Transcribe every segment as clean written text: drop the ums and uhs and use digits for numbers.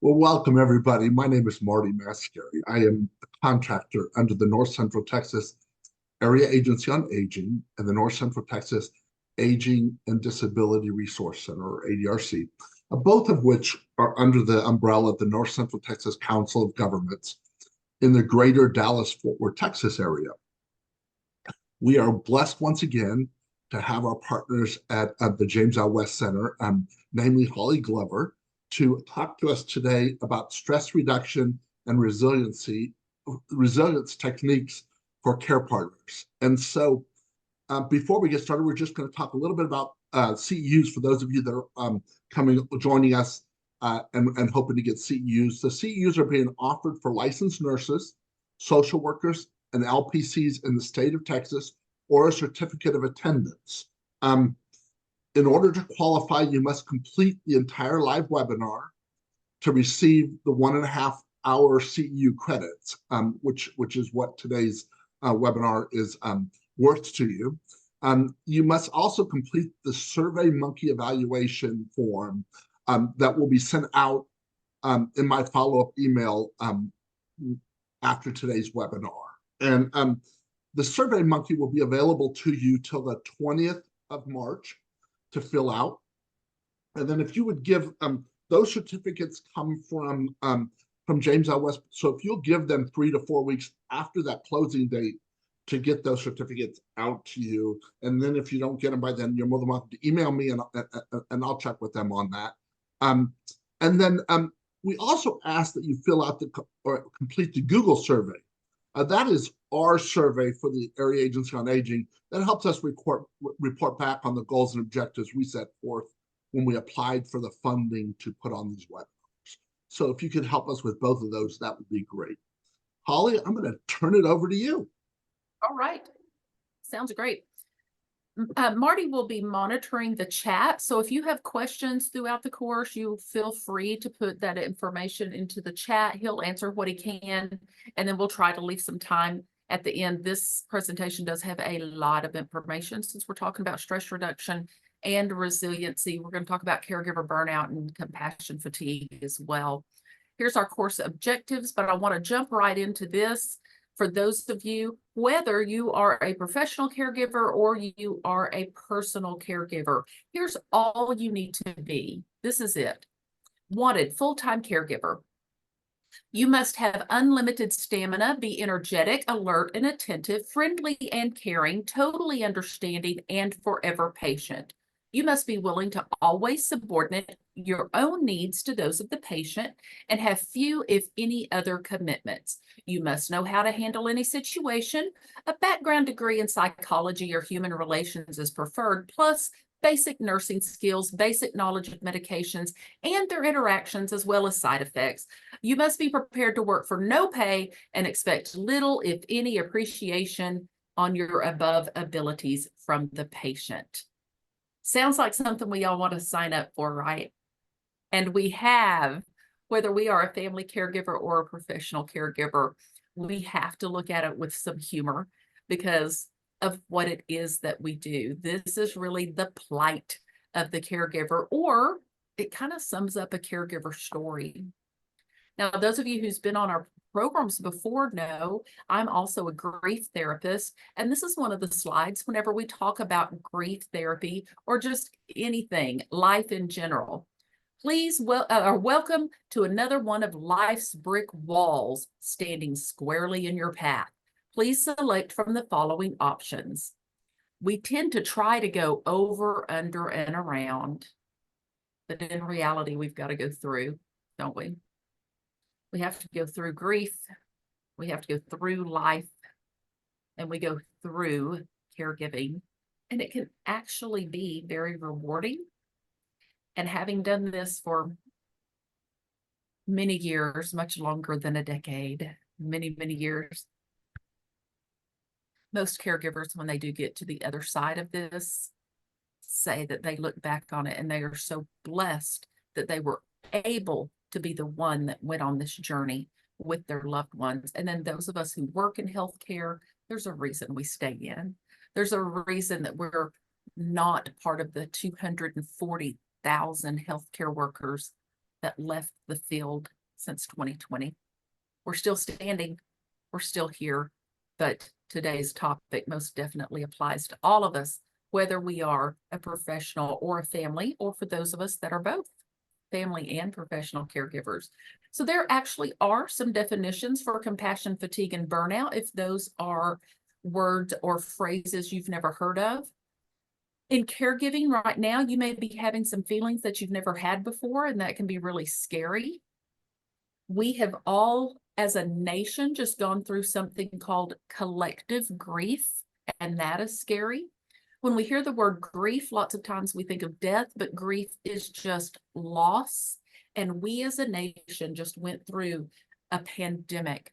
Well, welcome everybody. My name is Marty Mascari. I am a contractor under the North Central Texas Area Agency on Aging and the North Central Texas Aging and Disability Resource Center, or ADRC, both of which are under the umbrella of the North Central Texas Council of Governments in the greater Dallas-Fort Worth, Texas area. We are blessed once again to have our partners at the James L. West Center, namely Holly Glover, to talk to us today about stress reduction and resilience techniques for care partners. And so before we get started, we're just going to talk a little bit about CEUs for those of you that are joining us and hoping to get CEUs. The CEUs are being offered for licensed nurses, social workers, and LPCs in the state of Texas, or a certificate of attendance. In order to qualify, you must complete the entire live webinar to receive the 1.5-hour CEU credits, which is what today's webinar is worth to you. You must also complete the SurveyMonkey evaluation form that will be sent out in my follow-up email after today's webinar. And the SurveyMonkey will be available to you till the 20th of March to fill out. And then if you would give, those certificates come from James L. West. So if you'll give them 3 to 4 weeks after that closing date to get those certificates out to you. And then if you don't get them by then, you're more than welcome to email me and I'll check with them on that. And then we also ask that you fill out or complete the Google survey. That is our survey for the Area Agency on Aging that helps us report back on the goals and objectives we set forth when we applied for the funding to put on these webinars. So if you could help us with both of those, that would be great. Holly, I'm going to turn it over to you. All right. Sounds great. Marty will be monitoring the chat. So if you have questions throughout the course, you feel free to put that information into the chat. He'll answer what he can, and then we'll try to leave some time at the end. This presentation does have a lot of information since we're talking about stress reduction and resiliency. We're going to talk about caregiver burnout and compassion fatigue as well. Here's our course objectives, but I want to jump right into this. For those of you, whether you are a professional caregiver or you are a personal caregiver, here's all you need to be. This is it. Wanted, full-time caregiver. You must have unlimited stamina, be energetic, alert, and attentive, friendly and caring, totally understanding, and forever patient. You must be willing to always subordinate your own needs to those of the patient and have few, if any, other commitments. You must know how to handle any situation. A background degree in psychology or human relations is preferred, plus basic nursing skills, basic knowledge of medications and their interactions, as well as side effects. You must be prepared to work for no pay and expect little, if any, appreciation on your above abilities from the patient. Sounds like something we all want to sign up for, right? And we have, whether we are a family caregiver or a professional caregiver, we have to look at it with some humor because of what it is that we do. This is really the plight of the caregiver, or it kind of sums up a caregiver story. Now, those of you who's been on our programs before know I'm also a grief therapist, and this is one of the slides whenever we talk about grief therapy or just anything, life in general. Please welcome to another one of life's brick walls standing squarely in your path. Please select from the following options. We tend to try to go over, under, and around, but in reality, we've got to go through, don't we? We have to go through grief, we have to go through life, and we go through caregiving. And it can actually be very rewarding. And having done this for many years, much longer than a decade, many, many years, most caregivers, when they do get to the other side of this, say that they look back on it and they are so blessed that they were able to be the one that went on this journey with their loved ones. And then those of us who work in healthcare, there's a reason we stay in. There's a reason that we're not part of the 240,000 healthcare workers that left the field since 2020. We're still standing, we're still here, but today's topic most definitely applies to all of us, whether we are a professional or a family, or for those of us that are both family and professional caregivers. So there actually are some definitions for compassion fatigue and burnout, if those are words or phrases you've never heard of. In caregiving right now, you may be having some feelings that you've never had before, and that can be really scary. We have all, as a nation, just gone through something called collective grief, and that is scary. When we hear the word grief, lots of times we think of death, but grief is just loss. And we as a nation just went through a pandemic.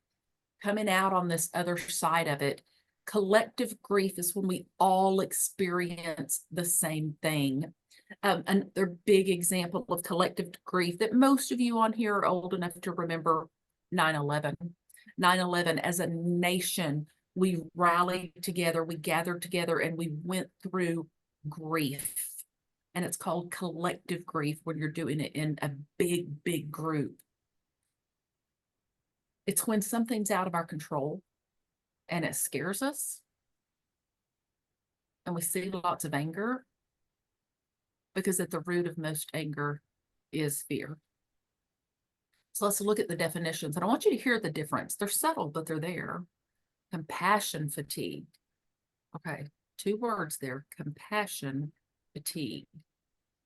Coming out on this other side of it, collective grief is when we all experience the same thing. Another big example of collective grief that most of you on here are old enough to remember 9/11. 9/11, as a nation, we rallied together, we gathered together, and we went through grief. And it's called collective grief when you're doing it in a big, big group. It's when something's out of our control and it scares us. And we see lots of anger, because at the root of most anger is fear. So let's look at the definitions. And I want you to hear the difference. They're subtle, but they're there. Compassion fatigue. Okay, 2 words there, compassion fatigue.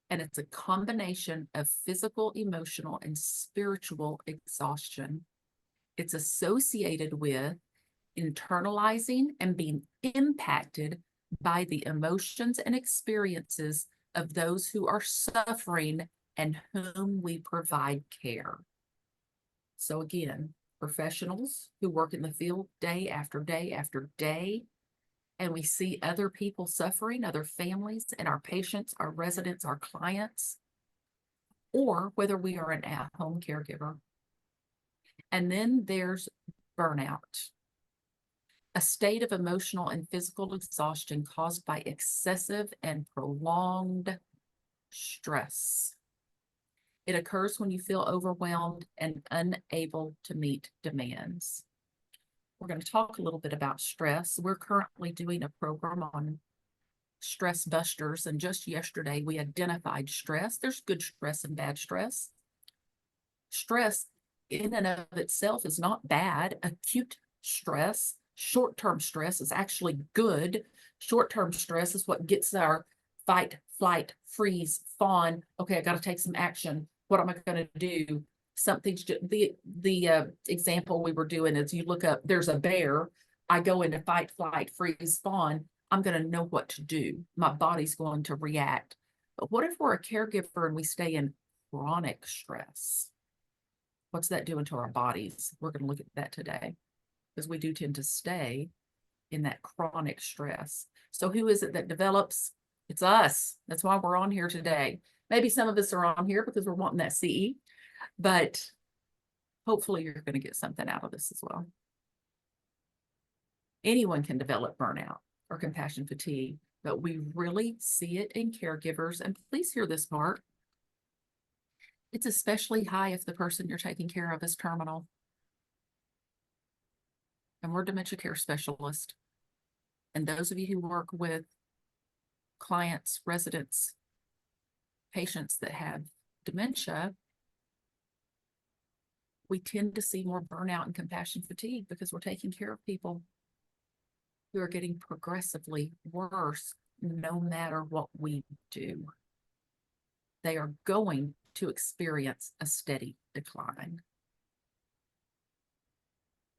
And it's a combination of physical, emotional, and spiritual exhaustion. It's associated with internalizing and being impacted by the emotions and experiences of those who are suffering and whom we provide care. So again, professionals who work in the field day after day after day, and we see other people suffering, other families, and our patients, our residents, our clients, or whether we are an at-home caregiver. And then there's burnout, a state of emotional and physical exhaustion caused by excessive and prolonged stress. It occurs when you feel overwhelmed and unable to meet demands. We're going to talk a little bit about stress. We're currently doing a program on stress busters, and just yesterday we identified stress. There's good stress and bad stress. Stress in and of itself is not bad. Acute stress, short-term stress, is actually good. Short-term stress is what gets our fight, flight, freeze, fawn. Okay, I got to take some action. What am I going to do? Something's the example we were doing is, you look up, there's a bear. I go into fight, flight, freeze, fawn. I'm going to know what to do. My body's going to react. But what if we're a caregiver and we stay in chronic stress? What's that doing to our bodies? We're going to look at that today, because we do tend to stay in that chronic stress. So who is it that develops? It's us. That's why we're on here today. Maybe some of us are on here because we're wanting that CE, but hopefully you're going to get something out of this as well. Anyone can develop burnout or compassion fatigue, but we really see it in caregivers. And please hear this part. It's especially high if the person you're taking care of is terminal. And we're dementia care specialists. And those of you who work with clients, residents, patients that have dementia, we tend to see more burnout and compassion fatigue because we're taking care of people who are getting progressively worse no matter what we do. They are going to experience a steady decline.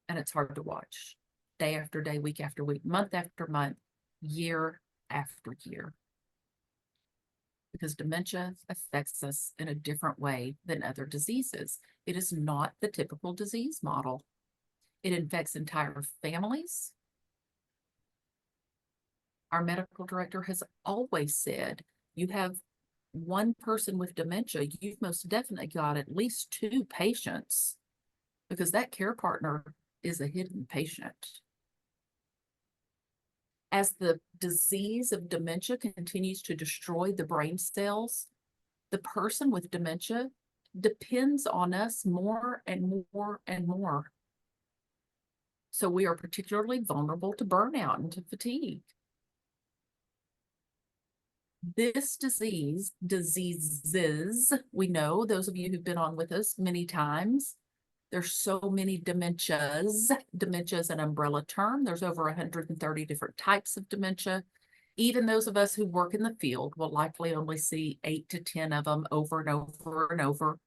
And it's hard to watch day after day, week after week, month after month, year after year. Because dementia affects us in a different way than other diseases. It is not the typical disease model. It infects entire families. Our medical director has always said, you have one person with dementia, you've most definitely got at least 2 patients, because that care partner is a hidden patient. As the disease of dementia continues to destroy the brain cells, the person with dementia depends on us more and more and more. So we are particularly vulnerable to burnout and to fatigue. This diseases, we know, those of you who've been on with us many times, there's so many dementias. Dementia is an umbrella term. There's over 130 different types of dementia. Even those of us who work in the field will likely only see 8 to 10 of them over and over and over.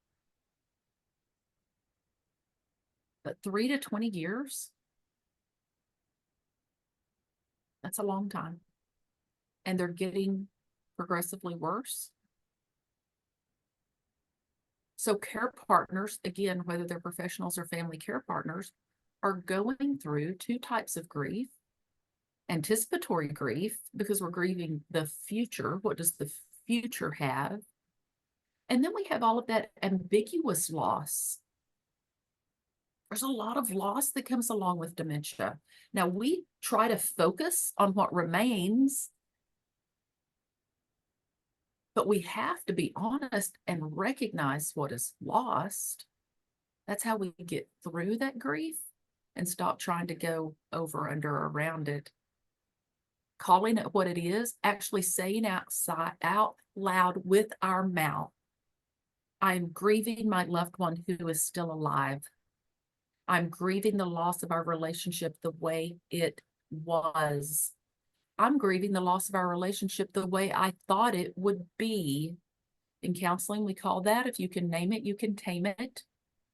But 3 to 20 years, that's a long time. And they're getting progressively worse. So care partners, again, whether they're professionals or family care partners, are going through two types of grief. Anticipatory grief, because we're grieving the future. What does the future have? And then we have all of that ambiguous loss. There's a lot of loss that comes along with dementia. Now, we try to focus on what remains, but we have to be honest and recognize what is lost. That's how we get through that grief and stop trying to go over, under, or around it. Calling it what it is, actually saying out loud with our mouth, I'm grieving my loved one who is still alive. I'm grieving the loss of our relationship the way it was. I'm grieving the loss of our relationship the way I thought it would be. In counseling, we call that, if you can name it, you can tame it.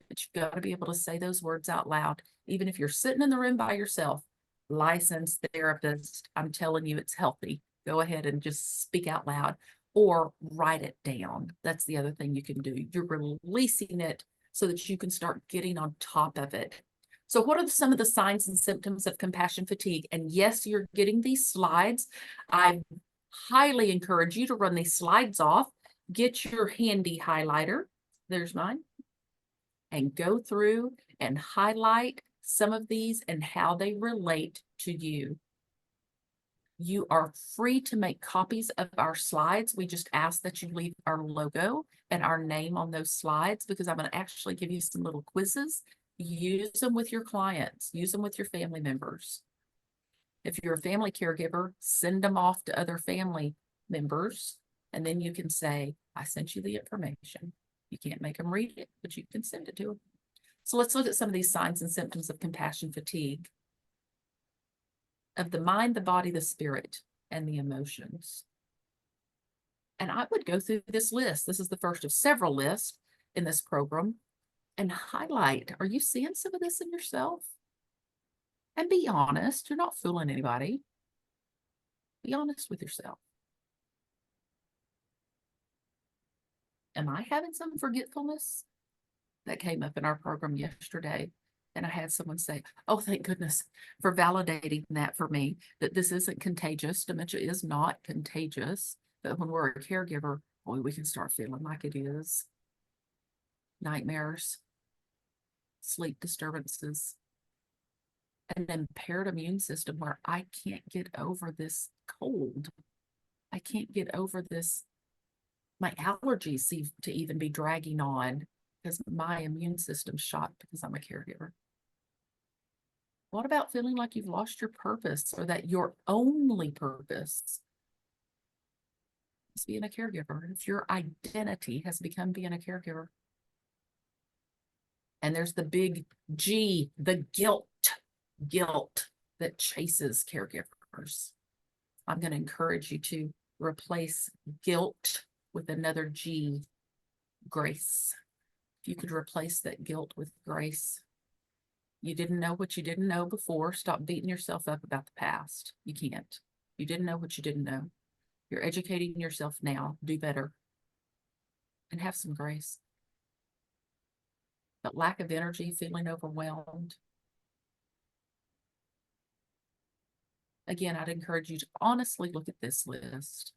But you've got to be able to say those words out loud. Even if you're sitting in the room by yourself, licensed therapist, I'm telling you it's healthy. Go ahead and just speak out loud or write it down. That's the other thing you can do. You're releasing it so that you can start getting on top of it. So what are some of the signs and symptoms of compassion fatigue? And yes, you're getting these slides. I highly encourage you to run these slides off. Get your handy highlighter. There's mine. And go through and highlight some of these and how they relate to you. You are free to make copies of our slides. We just ask that you leave our logo and our name on those slides, because I'm going to actually give you some little quizzes. Use them with your clients. Use them with your family members. If you're a family caregiver, send them off to other family members, and then you can say, I sent you the information. You can't make them read it, but you can send it to them. So let's look at some of these signs and symptoms of compassion fatigue. Of the mind, the body, the spirit, and the emotions. And I would go through this list. This is the first of several lists in this program, and highlight, are you seeing some of this in yourself? And be honest. You're not fooling anybody. Be honest with yourself. Am I having some forgetfulness? That came up in our program yesterday. And I had someone say, oh, thank goodness for validating that for me, that this isn't contagious. Dementia is not contagious. But when we're a caregiver, boy, we can start feeling like it is. Nightmares, sleep disturbances, an impaired immune system where I can't get over this cold. I can't get over this. My allergies seem to even be dragging on because my immune system's shot because I'm a caregiver. What about feeling like you've lost your purpose, or that your only purpose is being a caregiver? If your identity has become being a caregiver. And there's the big G, the guilt that chases caregivers. I'm going to encourage you to replace guilt with another G, grace. If you could replace that guilt with grace. You didn't know what you didn't know before. Stop beating yourself up about the past. You can't. You didn't know what you didn't know. You're educating yourself now. Do better. And have some grace. But lack of energy, feeling overwhelmed. Again, I'd encourage you to honestly look at this list.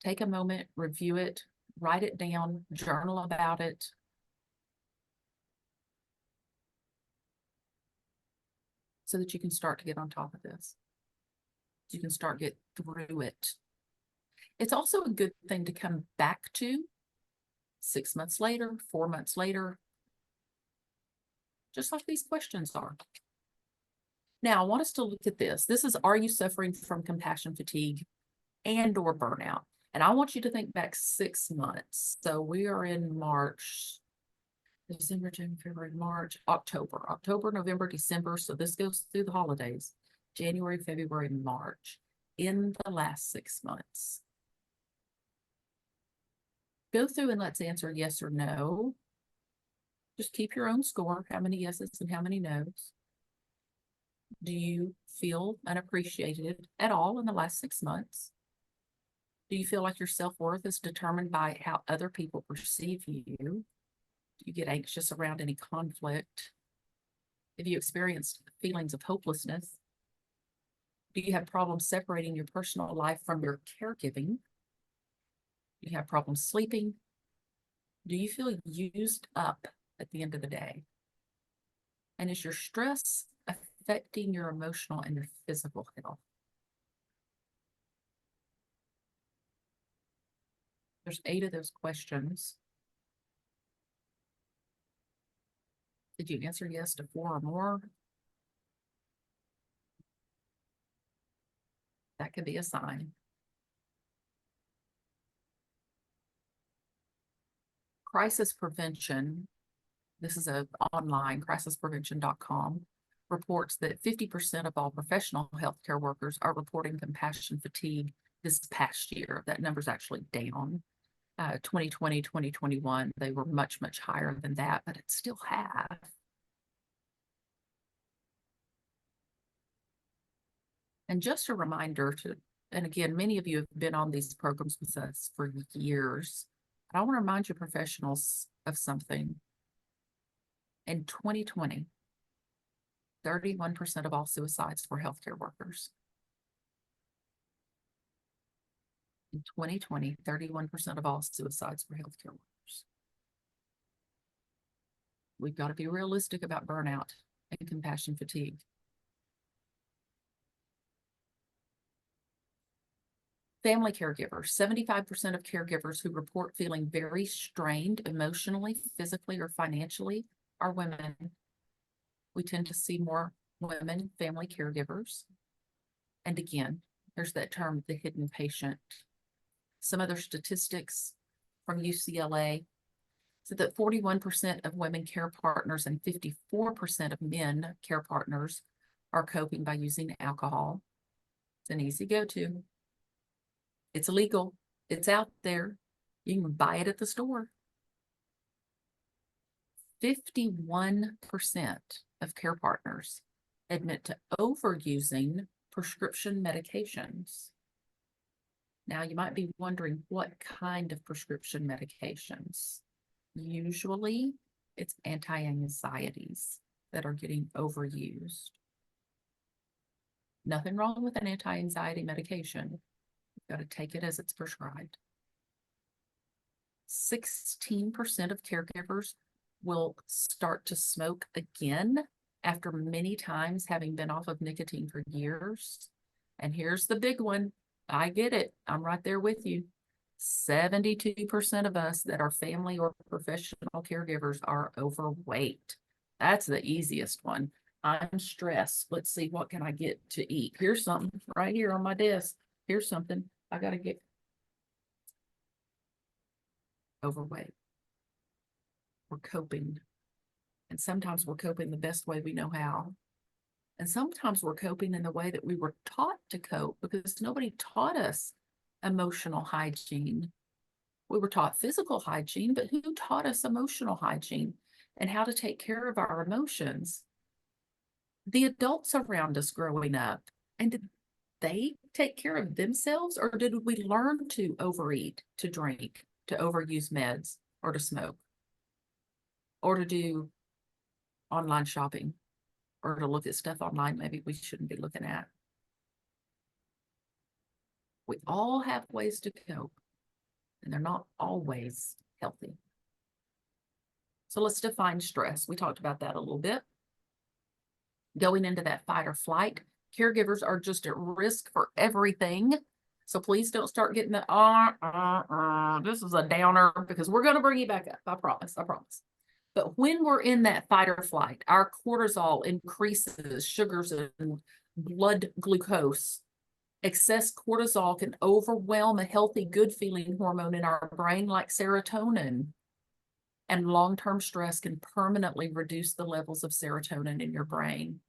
Take a moment, review it, write it down, journal about it. So that you can start to get on top of this. You can start get through it. It's also a good thing to come back to 6 months later, 4 months later, just like these questions are. Now, I want us to look at this. This is, are you suffering from compassion fatigue and or burnout? And I want you to think back 6 months. So we are in March, December, January, February, March, October, November, December. So this goes through the holidays, January, February, March, in the last 6 months. Go through and let's answer yes or no. Just keep your own score, how many yeses and how many nos. Do you feel unappreciated at all in the last 6 months? Do you feel like your self-worth is determined by how other people perceive you? Do you get anxious around any conflict? Have you experienced feelings of hopelessness? Do you have problems separating your personal life from your caregiving? Do you have problems sleeping? Do you feel used up at the end of the day? And is your stress affecting your emotional and your physical health? There's 8 of those questions. Did you answer yes to 4 or more? That could be a sign. Crisis prevention, this is a online, crisisprevention.com, reports that 50% of all professional healthcare workers are reporting compassion fatigue this past year. That number's actually down. 2020, 2021, they were much, much higher than that, but it's still have. And just a reminder to, and again, many of you have been on these programs with us for years. I want to remind you professionals of something. In 2020, 31% of all suicides were healthcare workers. In 2020, 31% of all suicides were healthcare workers. We've got to be realistic about burnout and compassion fatigue. Family caregivers, 75% of caregivers who report feeling very strained emotionally, physically, or financially are women. We tend to see more women family caregivers. And again, there's that term, the hidden patient. Some other statistics from UCLA so that 41% of women care partners and 54% of men care partners are coping by using alcohol. It's an easy go-to. It's illegal. It's out there. You can buy it at the store. 51% of care partners admit to overusing prescription medications. Now, you might be wondering what kind of prescription medications. Usually, it's anti-anxieties that are getting overused. Nothing wrong with an anti-anxiety medication. You've got to take it as it's prescribed. 16% of caregivers will start to smoke again after many times having been off of nicotine for years. And here's the big one. I get it. I'm right there with you. 72% of us that are family or professional caregivers are overweight. That's the easiest one. I'm stressed. Let's see, what can I get to eat? Here's something right here on my desk. Here's something I got to get. Overweight. We're coping. And sometimes we're coping the best way we know how. And sometimes we're coping in the way that we were taught to cope because nobody taught us emotional hygiene. We were taught physical hygiene, but who taught us emotional hygiene and how to take care of our emotions? The adults around us growing up. And did they take care of themselves, or did we learn to overeat, to drink, to overuse meds, or to smoke, or to do online shopping, or to look at stuff online maybe we shouldn't be looking at? We all have ways to cope, and they're not always healthy. So let's define stress. We talked about that a little bit. Going into that fight or flight, caregivers are just at risk for everything. So please don't start getting the, this is a downer, because we're going to bring you back up. I promise. I promise. But when we're in that fight or flight, our cortisol increases, sugars and blood glucose. Excess cortisol can overwhelm a healthy, good feeling hormone in our brain like serotonin. And long-term stress can permanently reduce the levels of serotonin in your brain.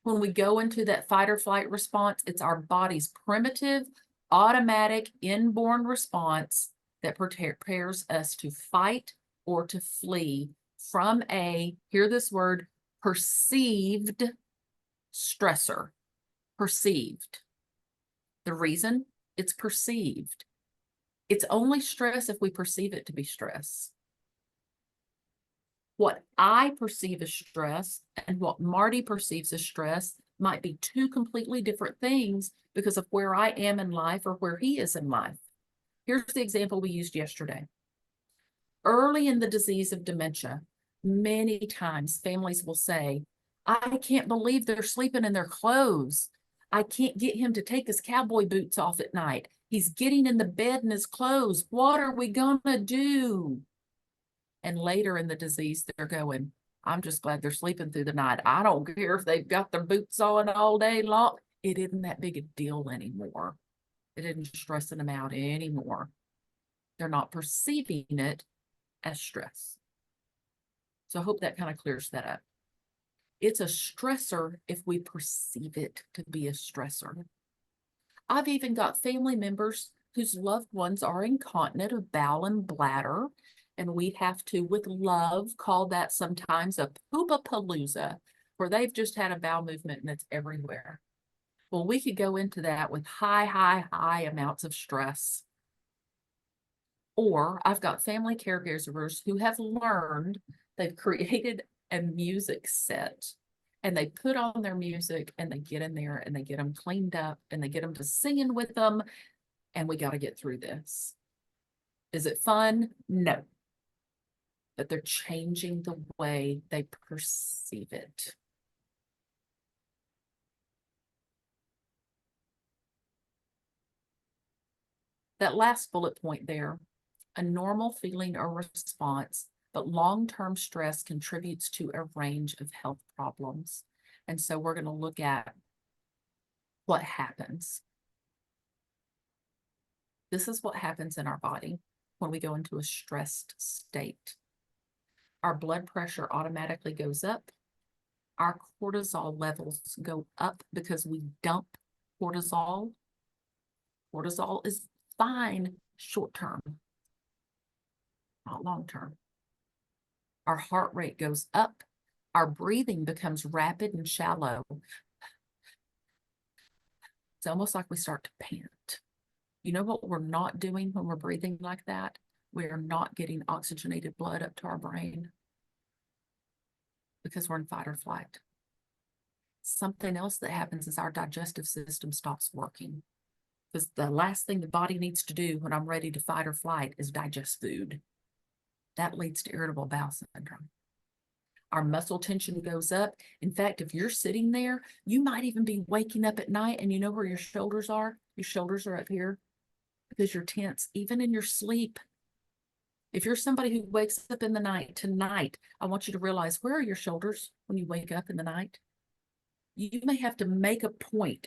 When we go into that fight or flight response, it's our body's primitive, automatic, inborn response that prepares us to fight or to flee from a, hear this word, perceived stressor. Perceived. The reason? It's perceived. It's only stress if we perceive it to be stress. What I perceive as stress and what Marty perceives as stress might be two completely different things because of where I am in life or where he is in life. Here's the example we used yesterday. Early in the disease of dementia, many times families will say, I can't believe they're sleeping in their clothes. I can't get him to take his cowboy boots off at night. He's getting in the bed in his clothes. What are we gonna do? And later in the disease, they're going, I'm just glad they're sleeping through the night. I don't care if they've got their boots on all day long. It isn't that big a deal anymore. It isn't stressing them out anymore. They're not perceiving it as stress. So I hope that kind of clears that up. It's a stressor if we perceive it to be a stressor. I've even got family members whose loved ones are incontinent of bowel and bladder, and we have to, with love, call that sometimes a poopapalooza, where they've just had a bowel movement and it's everywhere. Well, we could go into that with high amounts of stress. Or I've got family caregivers who have learned, they've created a music set and they put on their music and they get in there and they get them cleaned up and they get them to singing with them. And we got to get through this. Is it fun? No. But they're changing the way they perceive it. That last bullet point there, a normal feeling or response, but long-term stress contributes to a range of health problems. And so we're going to look at what happens. This is what happens in our body when we go into a stressed state. Our blood pressure automatically goes up. Our cortisol levels go up because we dump cortisol. Cortisol is fine short-term, not long-term. Our heart rate goes up. Our breathing becomes rapid and shallow. It's almost like we start to pant. You know what we're not doing when we're breathing like that? We are not getting oxygenated blood up to our brain because we're in fight or flight. Something else that happens is our digestive system stops working, because the last thing the body needs to do when I'm ready to fight or flight is digest food. That leads to irritable bowel syndrome. Our muscle tension goes up. In fact, if you're sitting there, you might even be waking up at night and you know where your shoulders are? Your shoulders are up here because you're tense, even in your sleep. If you're somebody who wakes up in the night tonight, I want you to realize, where are your shoulders when you wake up in the night? You may have to make a point,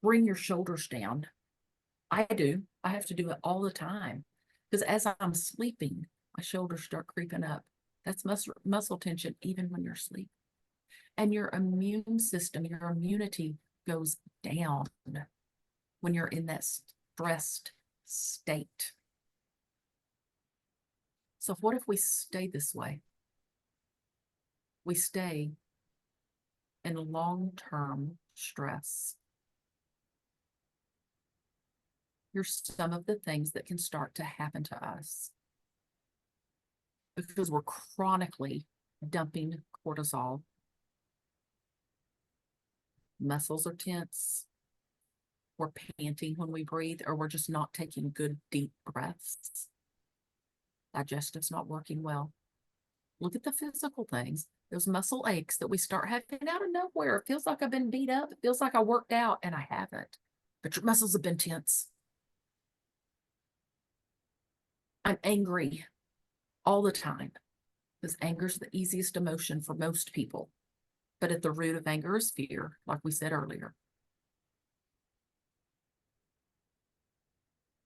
bring your shoulders down. I do. I have to do it all the time because as I'm sleeping, my shoulders start creeping up. That's muscle tension even when you're asleep. And your immune system, your immunity goes down when you're in that stressed state. So what if we stay this way? We stay in long-term stress. Here's some of the things that can start to happen to us because we're chronically dumping cortisol. Muscles are tense. We're panting when we breathe, or we're just not taking good, deep breaths. Digestive's not working well. Look at the physical things. Those muscle aches that we start having out of nowhere. It feels like I've been beat up. It feels like I worked out and I haven't. but your muscles have been tense. I'm angry all the time because anger is the easiest emotion for most people. But at the root of anger is fear, like we said earlier.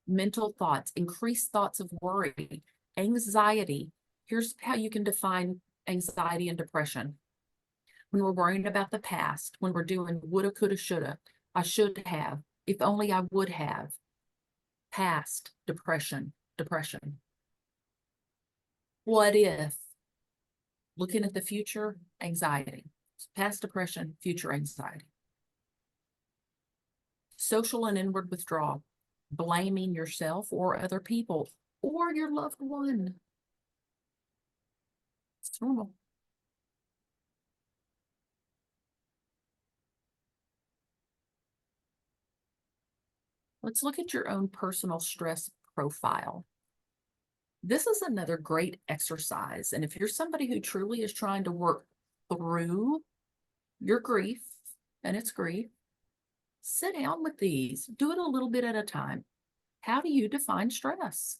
Mental thoughts, increased thoughts of worry, anxiety. Here's how you can define anxiety and depression. When we're worrying about the past, when we're doing woulda, coulda, shoulda, I should have, if only I would have. Past, depression. What if? Looking at the future, anxiety. Past depression, future anxiety. Social and inward withdrawal, blaming yourself or other people or your loved one. It's normal. Let's look at your own personal stress profile. This is another great exercise. And if you're somebody who truly is trying to work through your grief, and it's grief, sit down with these. Do it a little bit at a time. How do you define stress?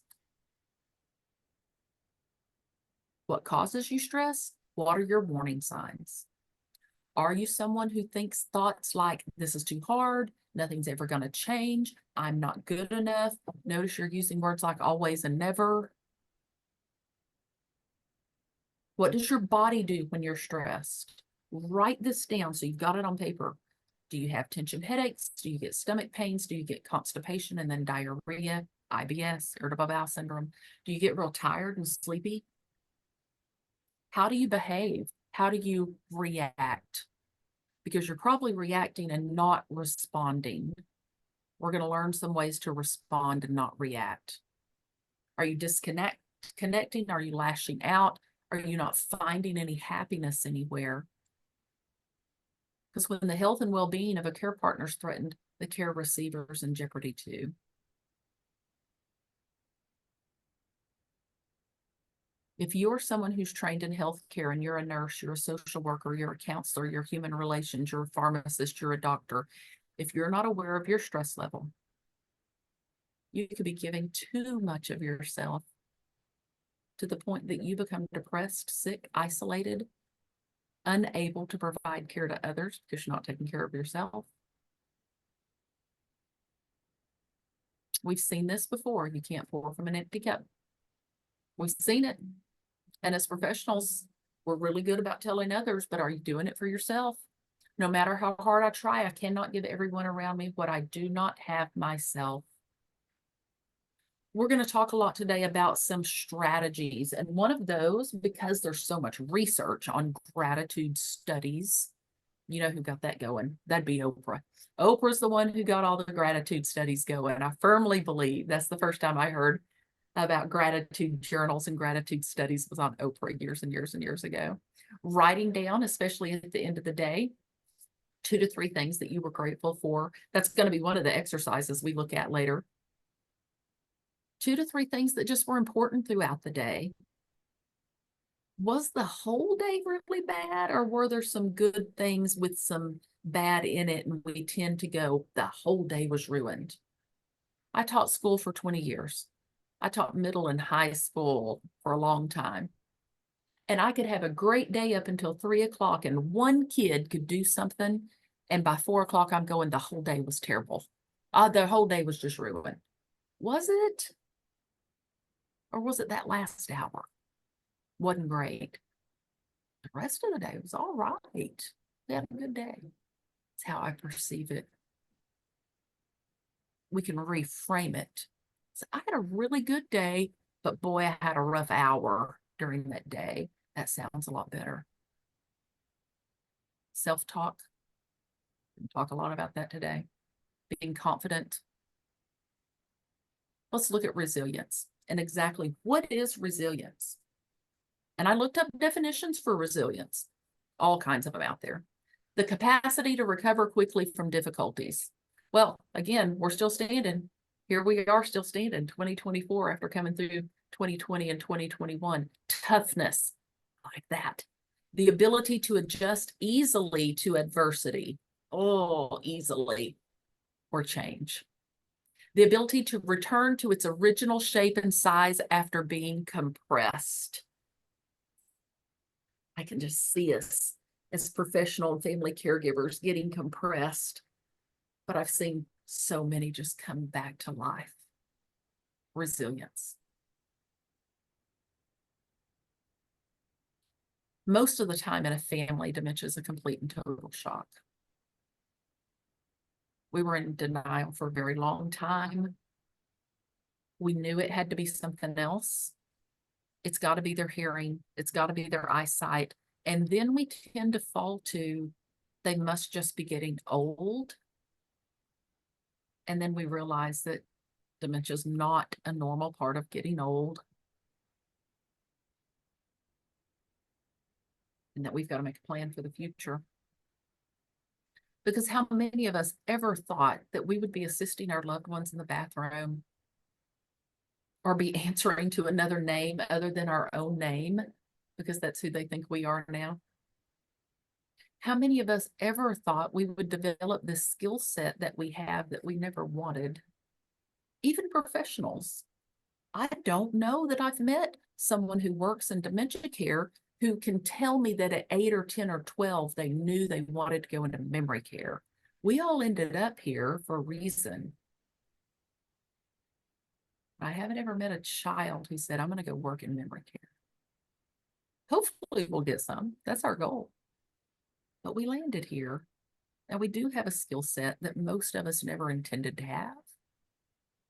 What causes you stress? What are your warning signs? Are you someone who thinks thoughts like, this is too hard, nothing's ever going to change, I'm not good enough? Notice you're using words like always and never. What does your body do when you're stressed? Write this down so you've got it on paper. Do you have tension headaches? Do you get stomach pains? Do you get constipation and then diarrhea, IBS, irritable bowel syndrome? Do you get real tired and sleepy? How do you behave? How do you react? Because you're probably reacting and not responding. We're going to learn some ways to respond and not react. Are you disconnecting? Are you lashing out? Are you not finding any happiness anywhere? Because when the health and well-being of a care partner is threatened, the care receiver is in jeopardy too. If you're someone who's trained in healthcare and you're a nurse, you're a social worker, you're a counselor, you're human relations, you're a pharmacist, you're a doctor, if you're not aware of your stress level, you could be giving too much of yourself to the point that you become depressed, sick, isolated, unable to provide care to others because you're not taking care of yourself. We've seen this before. You can't pour from an empty cup. We've seen it. And as professionals, we're really good about telling others, but are you doing it for yourself? No matter how hard I try, I cannot give everyone around me what I do not have myself. We're going to talk a lot today about some strategies. And one of those, because there's so much research on gratitude studies, you know who got that going? That'd be Oprah. Oprah's the one who got all the gratitude studies going. I firmly believe that's the first time I heard about gratitude journals and gratitude studies was on Oprah years and years and years ago. Writing down, especially at the end of the day, 2 to 3 things that you were grateful for. That's going to be one of the exercises we look at later. 2 to 3 things that just were important throughout the day. Was the whole day really bad, or were there some good things with some bad in it? And we tend to go, the whole day was ruined. I taught school for 20 years. I taught middle and high school for a long time. And I could have a great day up until 3 o'clock, and one kid could do something. And by 4 o'clock, I'm going, the whole day was terrible. The whole day was just ruined. Was it? Or was it that last hour? Wasn't great. The rest of the day was all right. We had a good day. That's how I perceive it. We can reframe it. So I had a really good day, but boy, I had a rough hour during that day. That sounds a lot better. Self-talk. We'll talk a lot about that today. Being confident. Let's look at resilience and exactly what is resilience. And I looked up definitions for resilience, all kinds of them out there. The capacity to recover quickly from difficulties. Well, again, we're still standing. Here we are still standing, 2024, after coming through 2020 and 2021. Toughness, like that. The ability to adjust easily to adversity. Oh, easily. or change. The ability to return to its original shape and size after being compressed. I can just see us as professional and family caregivers getting compressed, but I've seen so many just come back to life. Resilience. Most of the time in a family, dementia is a complete and total shock. We were in denial for a very long time. We knew it had to be something else. It's got to be their hearing. It's got to be their eyesight. And then we tend to fall to, they must just be getting old. And then we realize that dementia is not a normal part of getting old. And that we've got to make a plan for the future. Because how many of us ever thought that we would be assisting our loved ones in the bathroom or be answering to another name other than our own name, because that's who they think we are now? How many of us ever thought we would develop this skill set that we have that we never wanted? Even professionals. I don't know that I've met someone who works in dementia care who can tell me that at 8 or 10 or 12, they knew they wanted to go into memory care. We all ended up here for a reason. I haven't ever met a child who said, I'm going to go work in memory care. Hopefully we'll get some. That's our goal. But we landed here, and we do have a skill set that most of us never intended to have.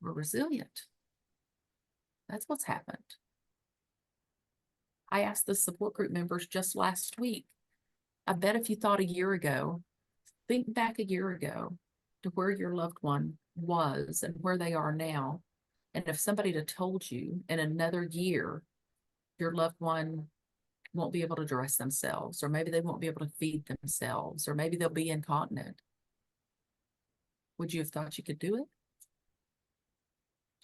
We're resilient. That's what's happened. I asked the support group members just last week, I bet if you thought a year ago, think back a year ago to where your loved one was and where they are now. And if somebody had told you in another year, your loved one won't be able to dress themselves, or maybe they won't be able to feed themselves, or maybe they'll be incontinent, would you have thought you could do it?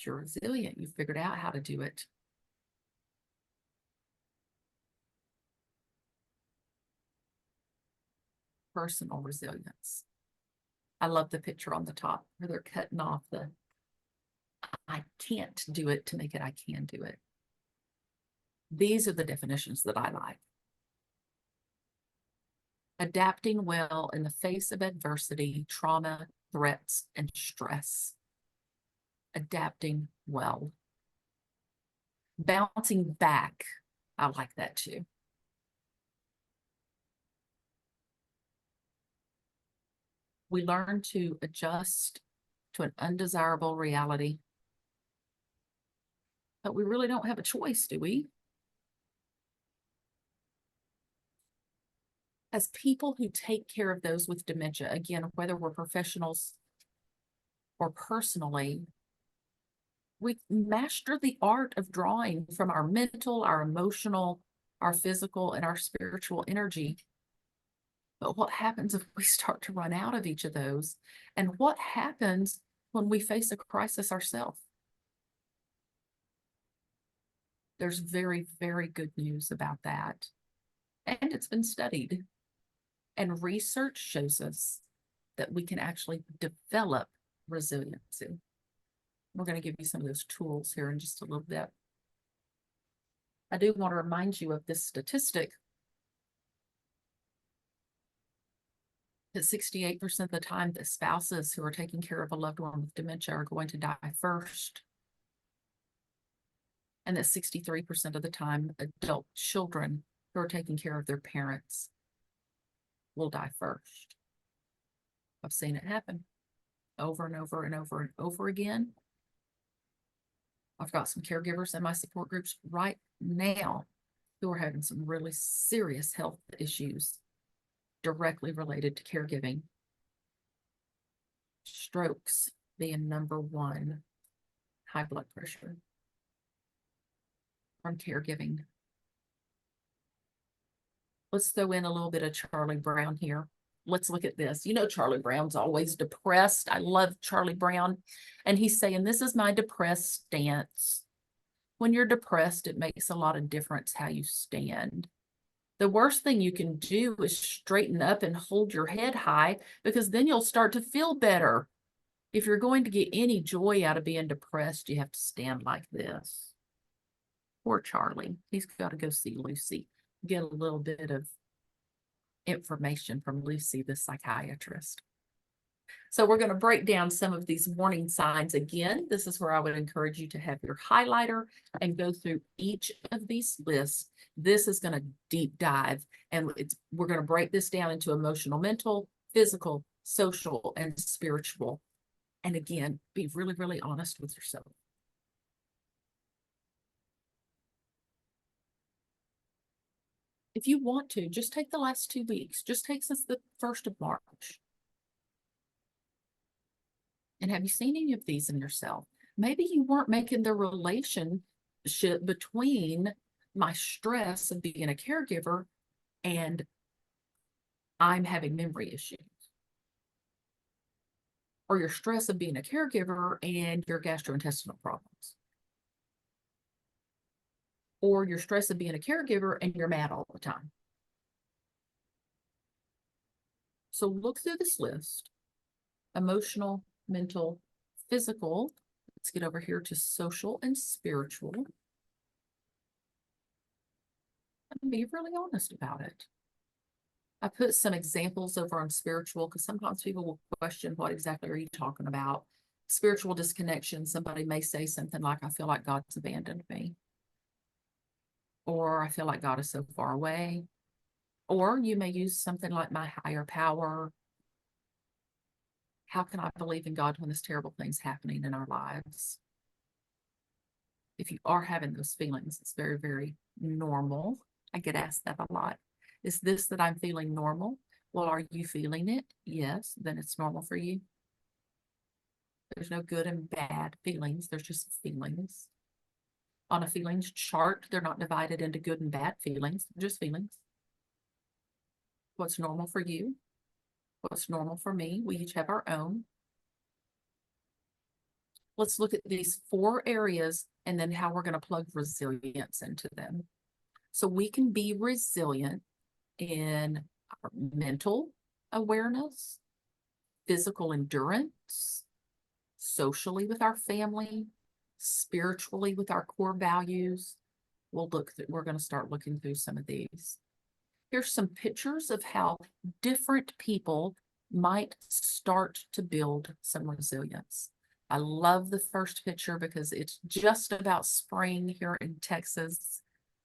You're resilient. You figured out how to do it. Personal resilience. I love the picture on the top where they're cutting off the I can't do it to make it I can do it. These are the definitions that I like. Adapting well in the face of adversity, trauma, threats, and stress. Adapting well. Bouncing back. I like that too. We learn to adjust to an undesirable reality. But we really don't have a choice, do we? As people who take care of those with dementia, again, whether we're professionals or personally, we master the art of drawing from our mental, our emotional, our physical, and our spiritual energy. But what happens if we start to run out of each of those? And what happens when we face a crisis ourselves? There's very, very good news about that. And it's been studied. And research shows us that we can actually develop resiliency. We're going to give you some of those tools here in just a little bit. I do want to remind you of this statistic that 68% of the time the spouses who are taking care of a loved one with dementia are going to die first. And that 63% of the time adult children who are taking care of their parents will die first. I've seen it happen over and over and over and over again. I've got some caregivers in my support groups right now who are having some really serious health issues directly related to caregiving. Strokes being number one, high blood pressure from caregiving. Let's throw in a little bit of Charlie Brown here. Let's look at this. You know, Charlie Brown's always depressed. I love Charlie Brown. And he's saying, this is my depressed stance. When you're depressed, it makes a lot of difference how you stand. The worst thing you can do is straighten up and hold your head high, because then you'll start to feel better. If you're going to get any joy out of being depressed, you have to stand like this. Poor Charlie. He's got to go see Lucy, get a little bit of information from Lucy, the psychiatrist. So we're going to break down some of these warning signs again. This is where I would encourage you to have your highlighter and go through each of these lists. This is going to deep dive, and we're going to break this down into emotional, mental, physical, social, and spiritual. And again, be really, really honest with yourself. If you want to, just take the last 2 weeks. Just take since the 1st of March. And have you seen any of these in yourself? Maybe you weren't making the relationship between my stress of being a caregiver and I'm having memory issues. Or your stress of being a caregiver and your gastrointestinal problems. Or your stress of being a caregiver and you're mad all the time. So look through this list: emotional, mental, physical. Let's get over here to social and spiritual. And be really honest about it. I put some examples over on spiritual because sometimes people will question, what exactly are you talking about? Spiritual disconnection. Somebody may say something like, I feel like God's abandoned me. Or I feel like God is so far away. Or you may use something like my higher power. How can I believe in God when this terrible thing's happening in our lives? If you are having those feelings, it's very, very normal. I get asked that a lot. Is this that I'm feeling normal? Well, are you feeling it? Yes, then it's normal for you. There's no good and bad feelings. There's just feelings. On a feelings chart, they're not divided into good and bad feelings, just feelings. What's normal for you? What's normal for me? We each have our own. Let's look at these 4 areas and then how we're going to plug resilience into them. So we can be resilient in our mental awareness, physical endurance, socially with our family, spiritually with our core values. We're going to start looking through some of these. Here's some pictures of how different people might start to build some resilience. I love the first picture because it's just about spring here in Texas.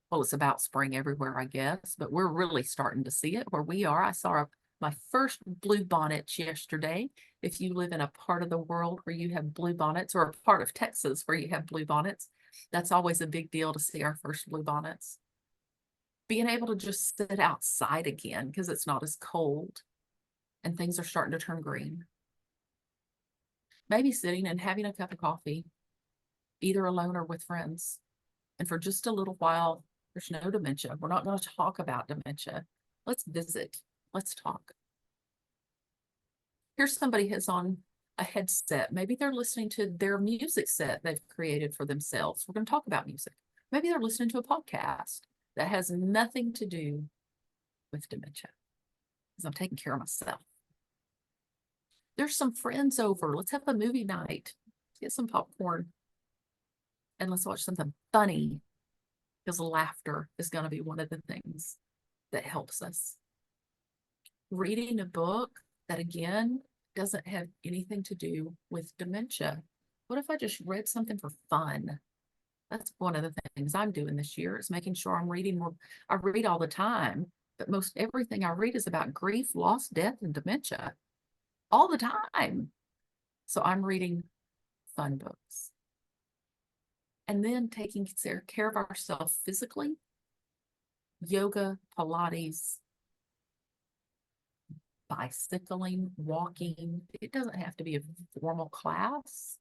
Well, it's about spring everywhere, I guess, but we're really starting to see it where we are. I saw my first blue bonnets yesterday. If you live in a part of the world where you have blue bonnets, or a part of Texas where you have blue bonnets, that's always a big deal to see our first blue bonnets. Being able to just sit outside again because it's not as cold and things are starting to turn green. Maybe sitting and having a cup of coffee, either alone or with friends. And for just a little while, there's no dementia. We're not going to talk about dementia. Let's visit. Let's talk. Here's somebody who's on a headset. Maybe they're listening to their music set they've created for themselves. We're going to talk about music. Maybe they're listening to a podcast that has nothing to do with dementia because I'm taking care of myself. There's some friends over. Let's have a movie night. Let's get some popcorn and let's watch something funny, because laughter is going to be one of the things that helps us. Reading a book that, again, doesn't have anything to do with dementia. What if I just read something for fun? That's one of the things I'm doing this year, is making sure I'm reading more. I read all the time, but most everything I read is about grief, loss, death, and dementia all the time. So I'm reading fun books. And then taking care of ourselves physically, yoga, Pilates, bicycling, walking. It doesn't have to be a formal class.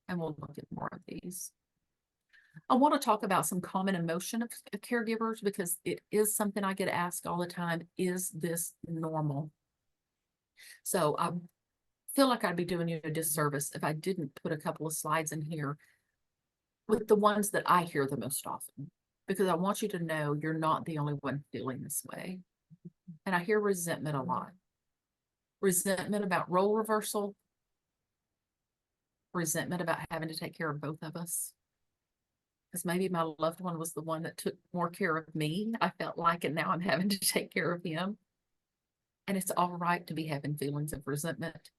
And we'll look at more of these. I want to talk about some common emotion of caregivers because it is something I get asked all the time. Is this normal? So I feel like I'd be doing you a disservice if I didn't put a couple of slides in here with the ones that I hear the most often, because I want you to know you're not the only one feeling this way. And I hear resentment a lot. Resentment about role reversal. resentment about having to take care of both of us. Because maybe my loved one was the one that took more care of me, I felt like, and now I'm having to take care of him. And it's all right to be having feelings of resentment.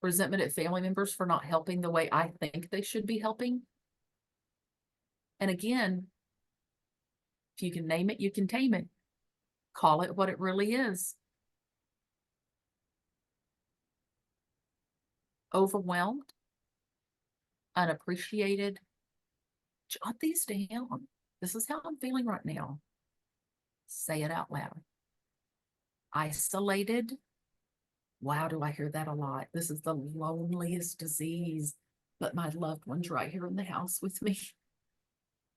Resentment at family members for not helping the way I think they should be helping. And again, if you can name it, you can tame it. Call it what it really is. Overwhelmed, unappreciated. Jot these down. This is how I'm feeling right now. Say it out loud. Isolated. Wow, do I hear that a lot? This is the loneliest disease, but my loved one's right here in the house with me.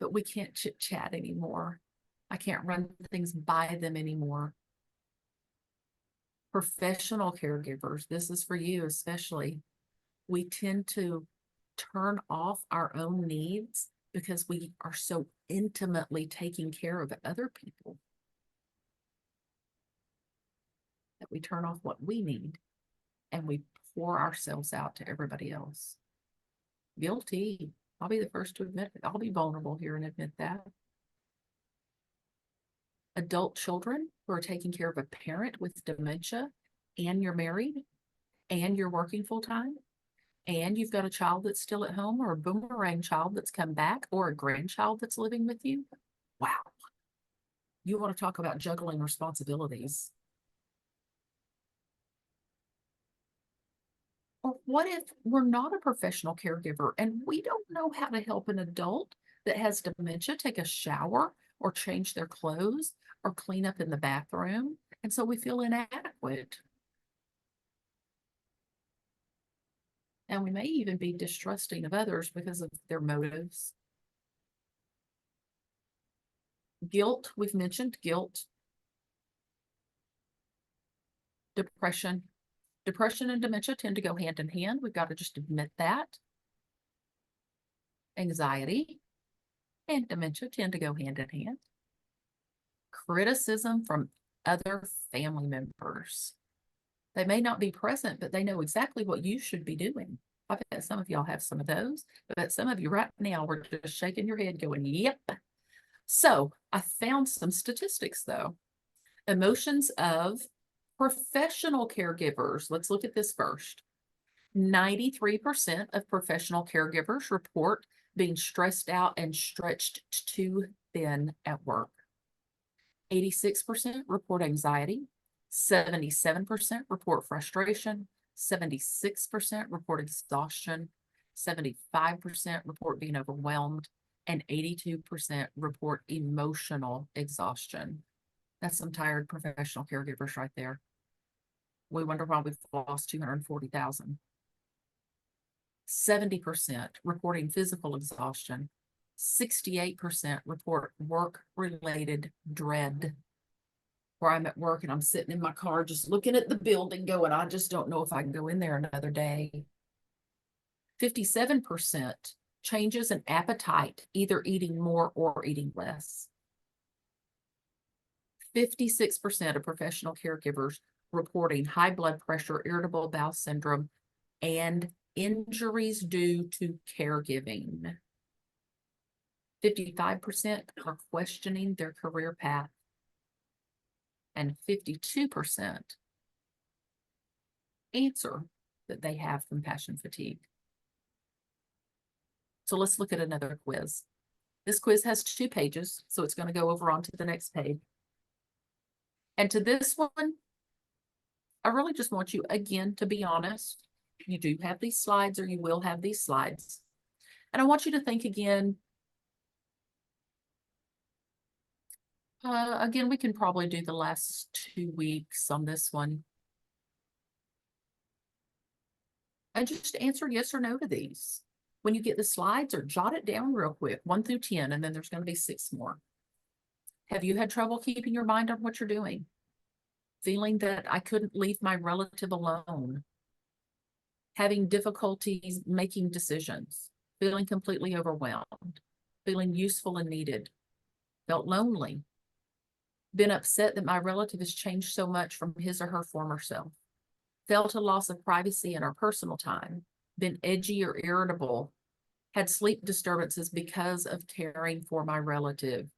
But we can't chit chat anymore. I can't run things by them anymore. Professional caregivers, this is for you especially. We tend to turn off our own needs because we are so intimately taking care of other people that we turn off what we need and we pour ourselves out to everybody else. Guilty. I'll be the first to admit it. I'll be vulnerable here and admit that. Adult children who are taking care of a parent with dementia, and you're married, and you're working full time, and you've got a child that's still at home, or a boomerang child that's come back, or a grandchild that's living with you. Wow. You want to talk about juggling responsibilities. Or what if we're not a professional caregiver and we don't know how to help an adult that has dementia take a shower or change their clothes or clean up in the bathroom? And so we feel inadequate. And we may even be distrusting of others because of their motives. Guilt, we've mentioned guilt. Depression. Depression and dementia tend to go hand in hand. We've got to just admit that. Anxiety and dementia tend to go hand in hand. Criticism from other family members. They may not be present, but they know exactly what you should be doing. I bet some of y'all have some of those, but some of you right now were just shaking your head going, yep. So I found some statistics though. Emotions of professional caregivers. Let's look at this first. 93% of professional caregivers report being stressed out and stretched too thin at work. 86% report anxiety. 77% report frustration. 76% report exhaustion. 75% report being overwhelmed. And 82% report emotional exhaustion. That's some tired professional caregivers right there. We wonder why we've lost 240,000. 70% reporting physical exhaustion. 68% report work-related dread. Where I'm at work and I'm sitting in my car just looking at the building going, I just don't know if I can go in there another day. 57% changes in appetite, either eating more or eating less. 56% of professional caregivers reporting high blood pressure, irritable bowel syndrome, and injuries due to caregiving. 55% are questioning their career path. And 52% answer that they have compassion fatigue. So let's look at another quiz. This quiz has 2 pages, so it's going to go over onto the next page. And to this one, I really just want you, again, to be honest. You do have these slides, or you will have these slides. And I want you to think again. Again, we can probably do the last 2 weeks on this one. And just answer yes or no to these. When you get the slides, or jot it down real quick, 1 through 10, and then there's going to be 6 more. Have you had trouble keeping your mind on what you're doing? Feeling that I couldn't leave my relative alone? Having difficulties making decisions? Feeling completely overwhelmed? Feeling useful and needed? Felt lonely? Been upset that my relative has changed so much from his or her former self? Felt a loss of privacy in our personal time? been edgy or irritable, had sleep disturbances because of caring for my relative.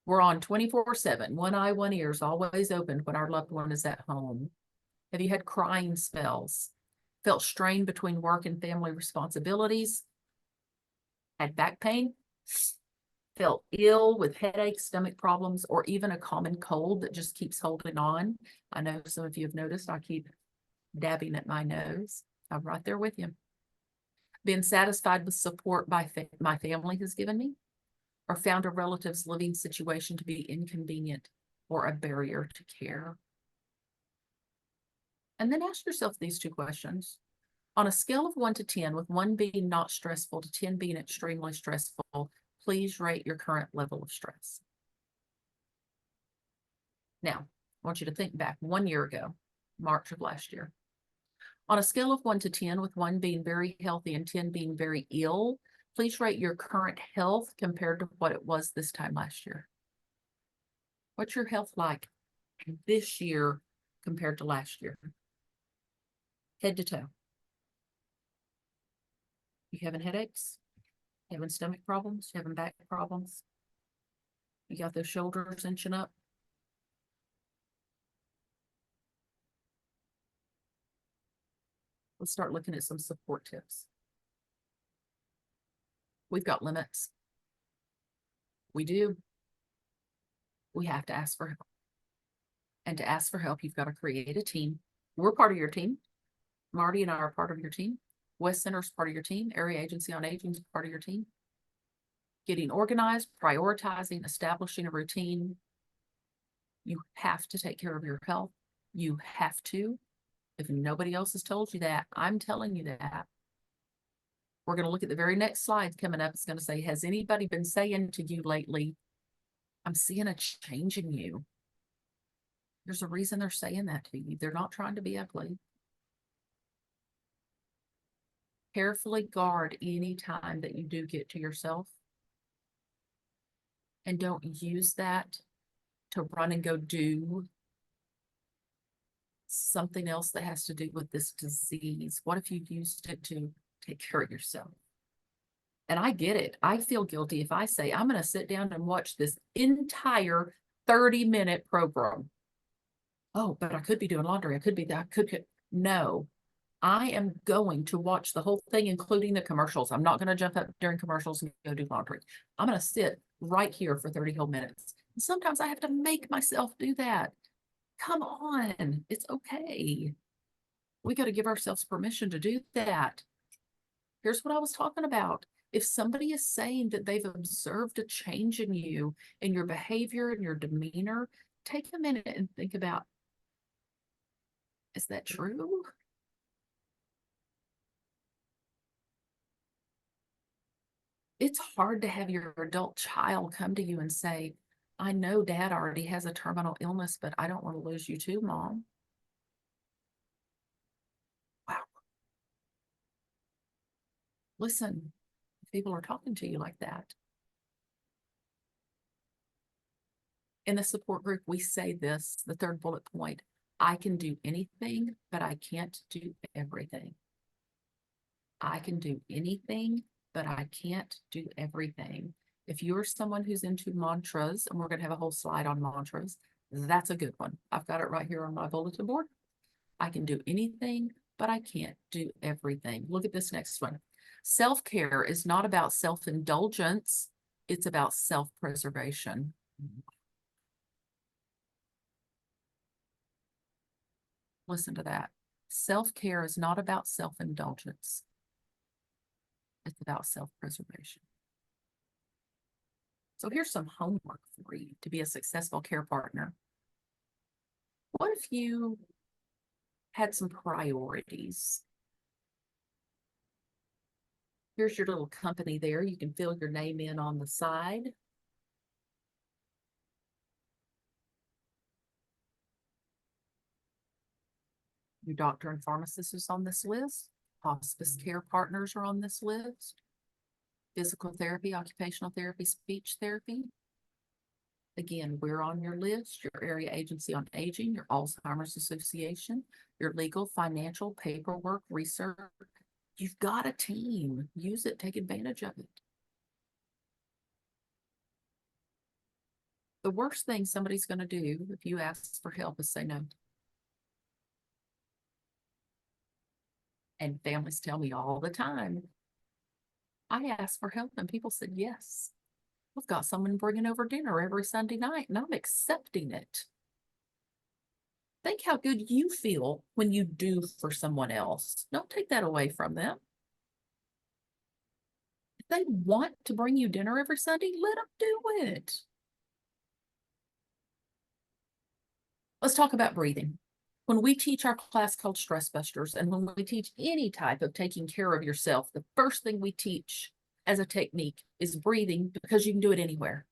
We're on 24/7, one eye, one ear is always open when our loved one is at home. Have you had crying spells? Felt strained between work and family responsibilities? Had back pain? Felt ill with headaches, stomach problems, or even a common cold that just keeps holding on? I know some of you have noticed I keep dabbing at my nose. I'm right there with you. Been satisfied with support my family has given me, or found a relative's living situation to be inconvenient or a barrier to care? And then ask yourself these two questions. On a scale of 1 to 10, with 1 being not stressful to 10 being extremely stressful, please rate your current level of stress. Now, I want you to think back 1 year ago, March of last year. On a scale of 1 to 10, with 1 being very healthy and 10 being very ill, please rate your current health compared to what it was this time last year. What's your health like this year compared to last year? Head to toe. You having headaches? You having stomach problems? You having back problems? You got those shoulders inching up? Let's start looking at some support tips. We've got limits. We do. We have to ask for help. And to ask for help, you've got to create a team. We're part of your team. Marty and I are part of your team. West Center is part of your team. Area Agency on Aging is part of your team. Getting organized, prioritizing, establishing a routine. You have to take care of your health. You have to. If nobody else has told you that, I'm telling you that. We're going to look at the very next slide coming up. It's going to say, has anybody been saying to you lately, I'm seeing a change in you? There's a reason they're saying that to you. They're not trying to be ugly. Carefully guard any time that you do get to yourself. And don't use that to run and go do something else that has to do with this disease. What if you used it to take care of yourself? And I get it. I feel guilty if I say, I'm going to sit down and watch this entire 30-minute program. Oh, but I could be doing laundry. I could be that. No, I am going to watch the whole thing, including the commercials. I'm not going to jump up during commercials and go do laundry. I'm going to sit right here for 30 whole minutes. And sometimes I have to make myself do that. Come on, it's okay. We got to give ourselves permission to do that. Here's what I was talking about. If somebody is saying that they've observed a change in you, in your behavior and your demeanor, take a minute and think about, is that true? It's hard to have your adult child come to you and say, I know dad already has a terminal illness, but I don't want to lose you too, mom. Wow. Listen, if people are talking to you like that. In the support group, we say this, the third bullet point, I can do anything, but I can't do everything. I can do anything, but I can't do everything. If you're someone who's into mantras, and we're going to have a whole slide on mantras, that's a good one. I've got it right here on my bulletin board. I can do anything, but I can't do everything. Look at this next one. Self-care is not about self-indulgence. It's about self-preservation. Listen to that. Self-care is not about self-indulgence. It's about self-preservation. So here's some homework for you to be a successful care partner. What if you had some priorities? Here's your little company there. You can fill your name in on the side. Your doctor and pharmacist is on this list. Hospice care partners are on this list. Physical therapy, occupational therapy, speech therapy. Again, we're on your list, your area agency on aging, your Alzheimer's Association, your legal, financial, paperwork, research, You've got a team. Use it, take advantage of it. The worst thing somebody's going to do if you ask for help is say no. And families tell me all the time, I asked for help and people said yes. We've got someone bringing over dinner every Sunday night and I'm accepting it. Think how good you feel when you do for someone else. Don't take that away from them. If they want to bring you dinner every Sunday, let them do it. Let's talk about breathing. When we teach our class called Stress Busters, and when we teach any type of taking care of yourself, the first thing we teach as a technique is breathing, because you can do it anywhere.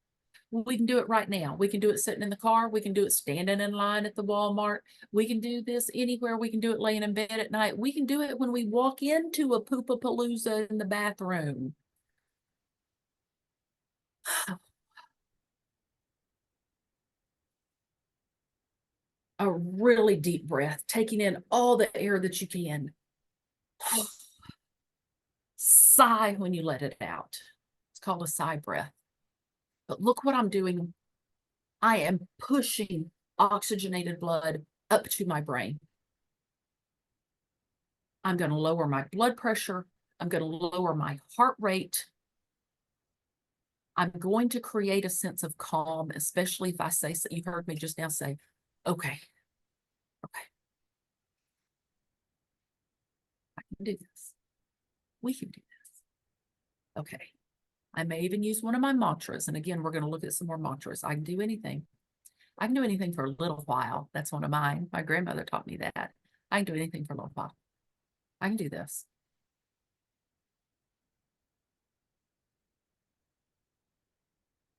We can do it right now. We can do it sitting in the car. We can do it standing in line at the Walmart. We can do this anywhere. We can do it laying in bed at night. We can do it when we walk into a poopapalooza in the bathroom. A really deep breath, taking in all the air that you can. Sigh when you let it out. It's called a sigh breath. But look what I'm doing. I am pushing oxygenated blood up to my brain. I'm going to lower my blood pressure. I'm going to lower my heart rate. I'm going to create a sense of calm, especially if I say, you've heard me just now say, okay, I can do this. We can do this. Okay. I may even use one of my mantras. And again, we're going to look at some more mantras. I can do anything. I can do anything for a little while. That's one of mine. My grandmother taught me that. I can do anything for a little while. I can do this.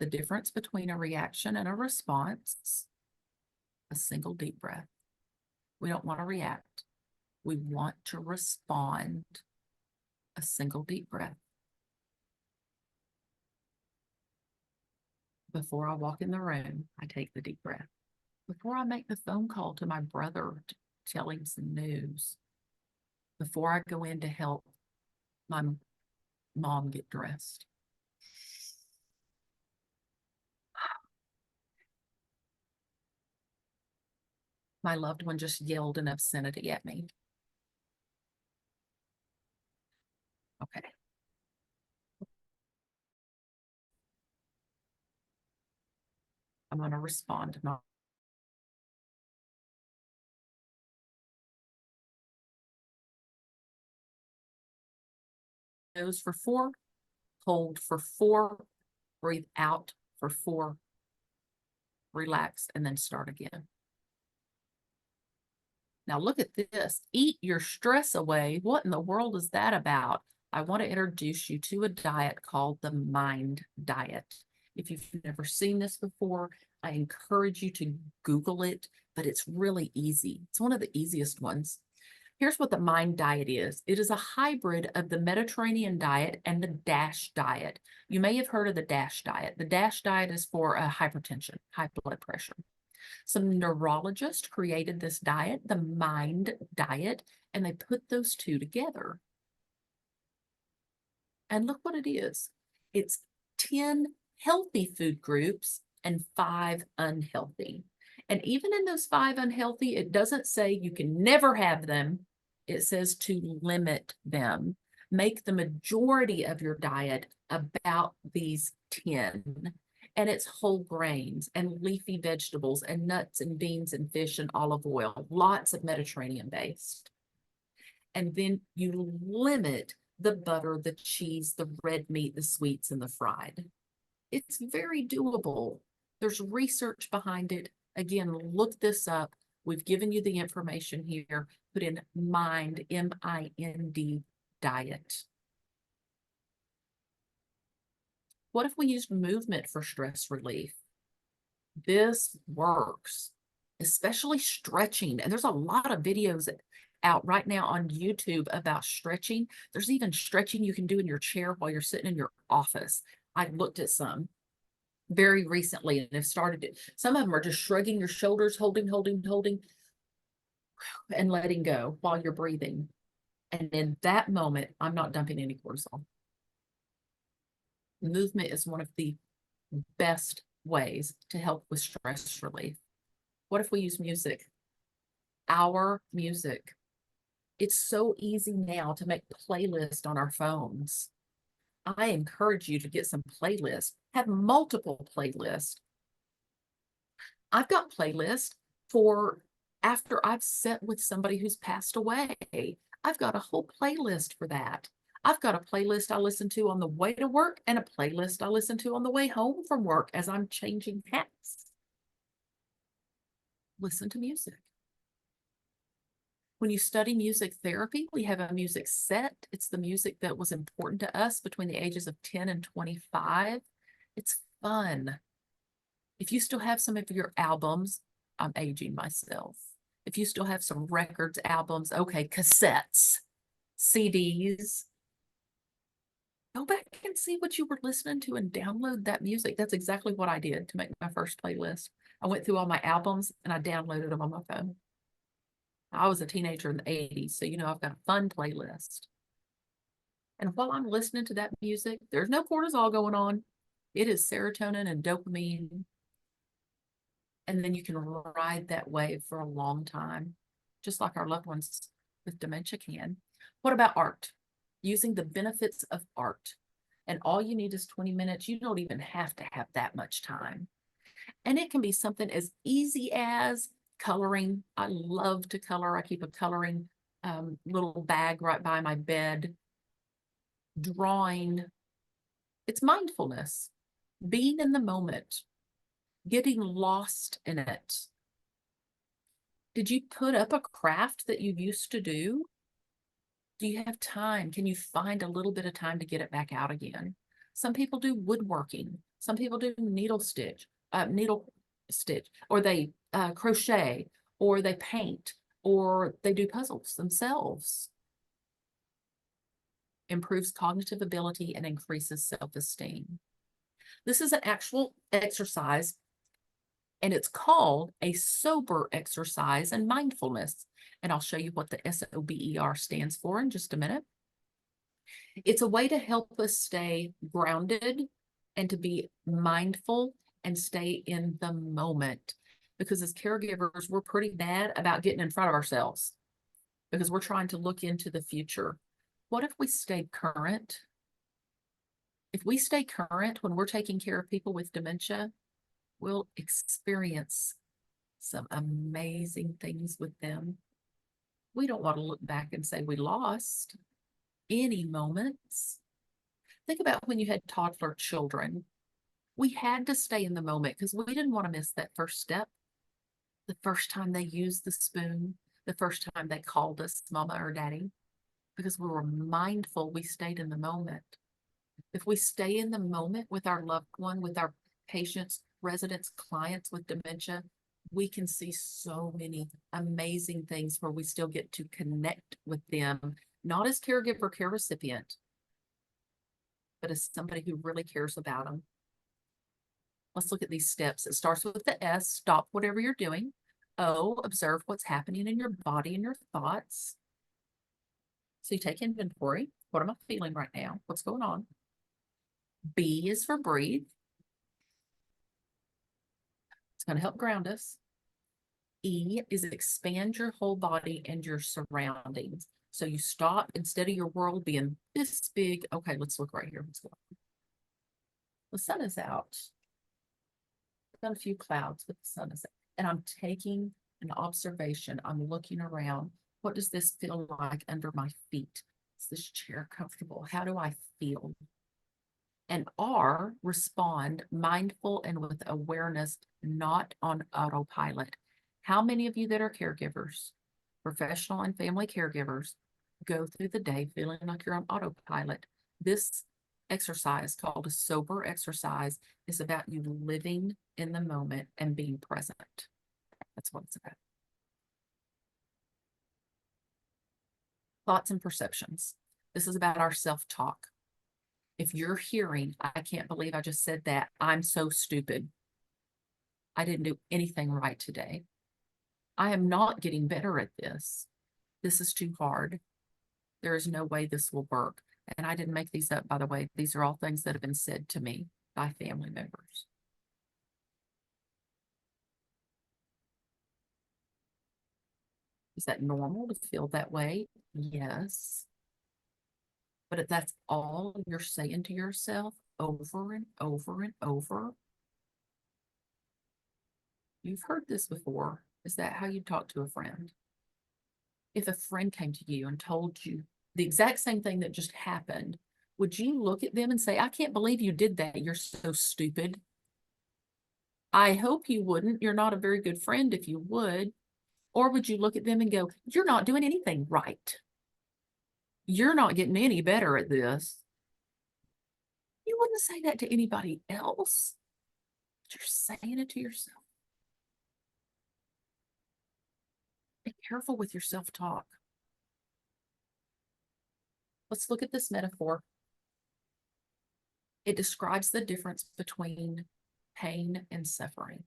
The difference between a reaction and a response, a single deep breath. We don't want to react. We want to respond. A single deep breath. Before I walk in the room, I take the deep breath. Before I make the phone call to my brother to tell him some news. Before I go in to help my mom get dressed. My loved one just yelled an obscenity at me. Okay. I'm going to respond. Nose for 4, hold for 4, breathe out for 4, relax, and then start again. Now look at this. Eat your stress away. What in the world is that about? I want to introduce you to a diet called the Mind Diet. If you've never seen this before, I encourage you to Google it, but it's really easy. It's one of the easiest ones. Here's what the Mind Diet is. It is a hybrid of the Mediterranean diet and the DASH diet. You may have heard of the DASH diet. The DASH diet is for hypertension, high blood pressure. Some neurologists created this diet, the Mind Diet, and they put those two together. And look what it is. It's 10 healthy food groups and 5 unhealthy. And even in those 5 unhealthy, it doesn't say you can never have them. It says to limit them. Make the majority of your diet about these 10. And it's whole grains and leafy vegetables and nuts and beans and fish and olive oil, lots of Mediterranean based. And then you limit the butter, the cheese, the red meat, the sweets, and the fried. It's very doable. There's research behind it. Again, look this up. We've given you the information here. Put in MIND, M-I-N-D, diet. What if we used movement for stress relief? This works, especially stretching. And there's a lot of videos out right now on YouTube about stretching. There's even stretching you can do in your chair while you're sitting in your office. I looked at some very recently and have started it. Some of them are just shrugging your shoulders, holding, and letting go while you're breathing. And in that moment, I'm not dumping any cortisol. Movement is one of the best ways to help with stress relief. What if we use music? Our music. It's so easy now to make playlists on our phones. I encourage you to get some playlists, have multiple playlists. I've got playlists for after I've sat with somebody who's passed away. I've got a whole playlist for that. I've got a playlist I listen to on the way to work and a playlist I listen to on the way home from work as I'm changing hats. Listen to music. When you study music therapy, we have a music set. It's the music that was important to us between the ages of 10 and 25. It's fun. If you still have some of your albums, I'm aging myself. If you still have some records, albums, okay, cassettes, CDs, go back and see what you were listening to and download that music. That's exactly what I did to make my first playlist. I went through all my albums and I downloaded them on my phone. I was a teenager in the 80s, so I've got a fun playlist. And while I'm listening to that music, there's no cortisol going on. It is serotonin and dopamine. And then you can ride that wave for a long time, just like our loved ones with dementia can. What about art? Using the benefits of art. And all you need is 20 minutes. You don't even have to have that much time. And it can be something as easy as coloring. I love to color. I keep a coloring little bag right by my bed. Drawing. It's mindfulness, being in the moment, getting lost in it. Did you put up a craft that you used to do? Do you have time? Can you find a little bit of time to get it back out again? Some people do woodworking. Some people do needle stitch, or they crochet, or they paint, or they do puzzles themselves. Improves cognitive ability and increases self-esteem. This is an actual exercise, and it's called a sober exercise and mindfulness. And I'll show you what the SOBER stands for in just a minute. It's a way to help us stay grounded and to be mindful and stay in the moment. Because as caregivers, we're pretty bad about getting in front of ourselves because we're trying to look into the future. What if we stay current? If we stay current when we're taking care of people with dementia, we'll experience some amazing things with them. We don't want to look back and say we lost any moments. Think about when you had toddler children. We had to stay in the moment because we didn't want to miss that first step. The first time they used the spoon, the first time they called us mama or daddy, because we were mindful, we stayed in the moment. If we stay in the moment with our loved one, with our patients, residents, clients with dementia, we can see so many amazing things where we still get to connect with them, not as caregiver, care recipient, but as somebody who really cares about them. Let's look at these steps. It starts with the S, stop whatever you're doing. O, observe what's happening in your body and your thoughts. So you take inventory. What am I feeling right now? What's going on? B is for breathe. It's going to help ground us. E is expand your whole body and your surroundings. So you stop, instead of your world being this big. Okay, let's look right here. What's going on? The sun is out. I've got a few clouds, but the sun is out. And I'm taking an observation. I'm looking around. What does this feel like under my feet? Is this chair comfortable? How do I feel? And R, respond, mindful and with awareness, not on autopilot. How many of you that are caregivers, professional and family caregivers, go through the day feeling like you're on autopilot? This exercise, called a sober exercise, is about you living in the moment and being present. That's what it's about. Thoughts and perceptions. This is about our self-talk. If you're hearing, I can't believe I just said that, I'm so stupid, I didn't do anything right today, I am not getting better at this, this is too hard, There is no way this will work. And I didn't make these up, by the way. These are all things that have been said to me by family members. Is that normal to feel that way? Yes. But if that's all you're saying to yourself over and over and over, you've heard this before. Is that how you talk to a friend? If a friend came to you and told you the exact same thing that just happened, would you look at them and say, I can't believe you did that. You're so stupid. I hope you wouldn't. You're not a very good friend if you would. Or would you look at them and go, you're not doing anything right. You're not getting any better at this. You wouldn't say that to anybody else. But you're saying it to yourself. Be careful with your self-talk. Let's look at this metaphor. It describes the difference between pain and suffering.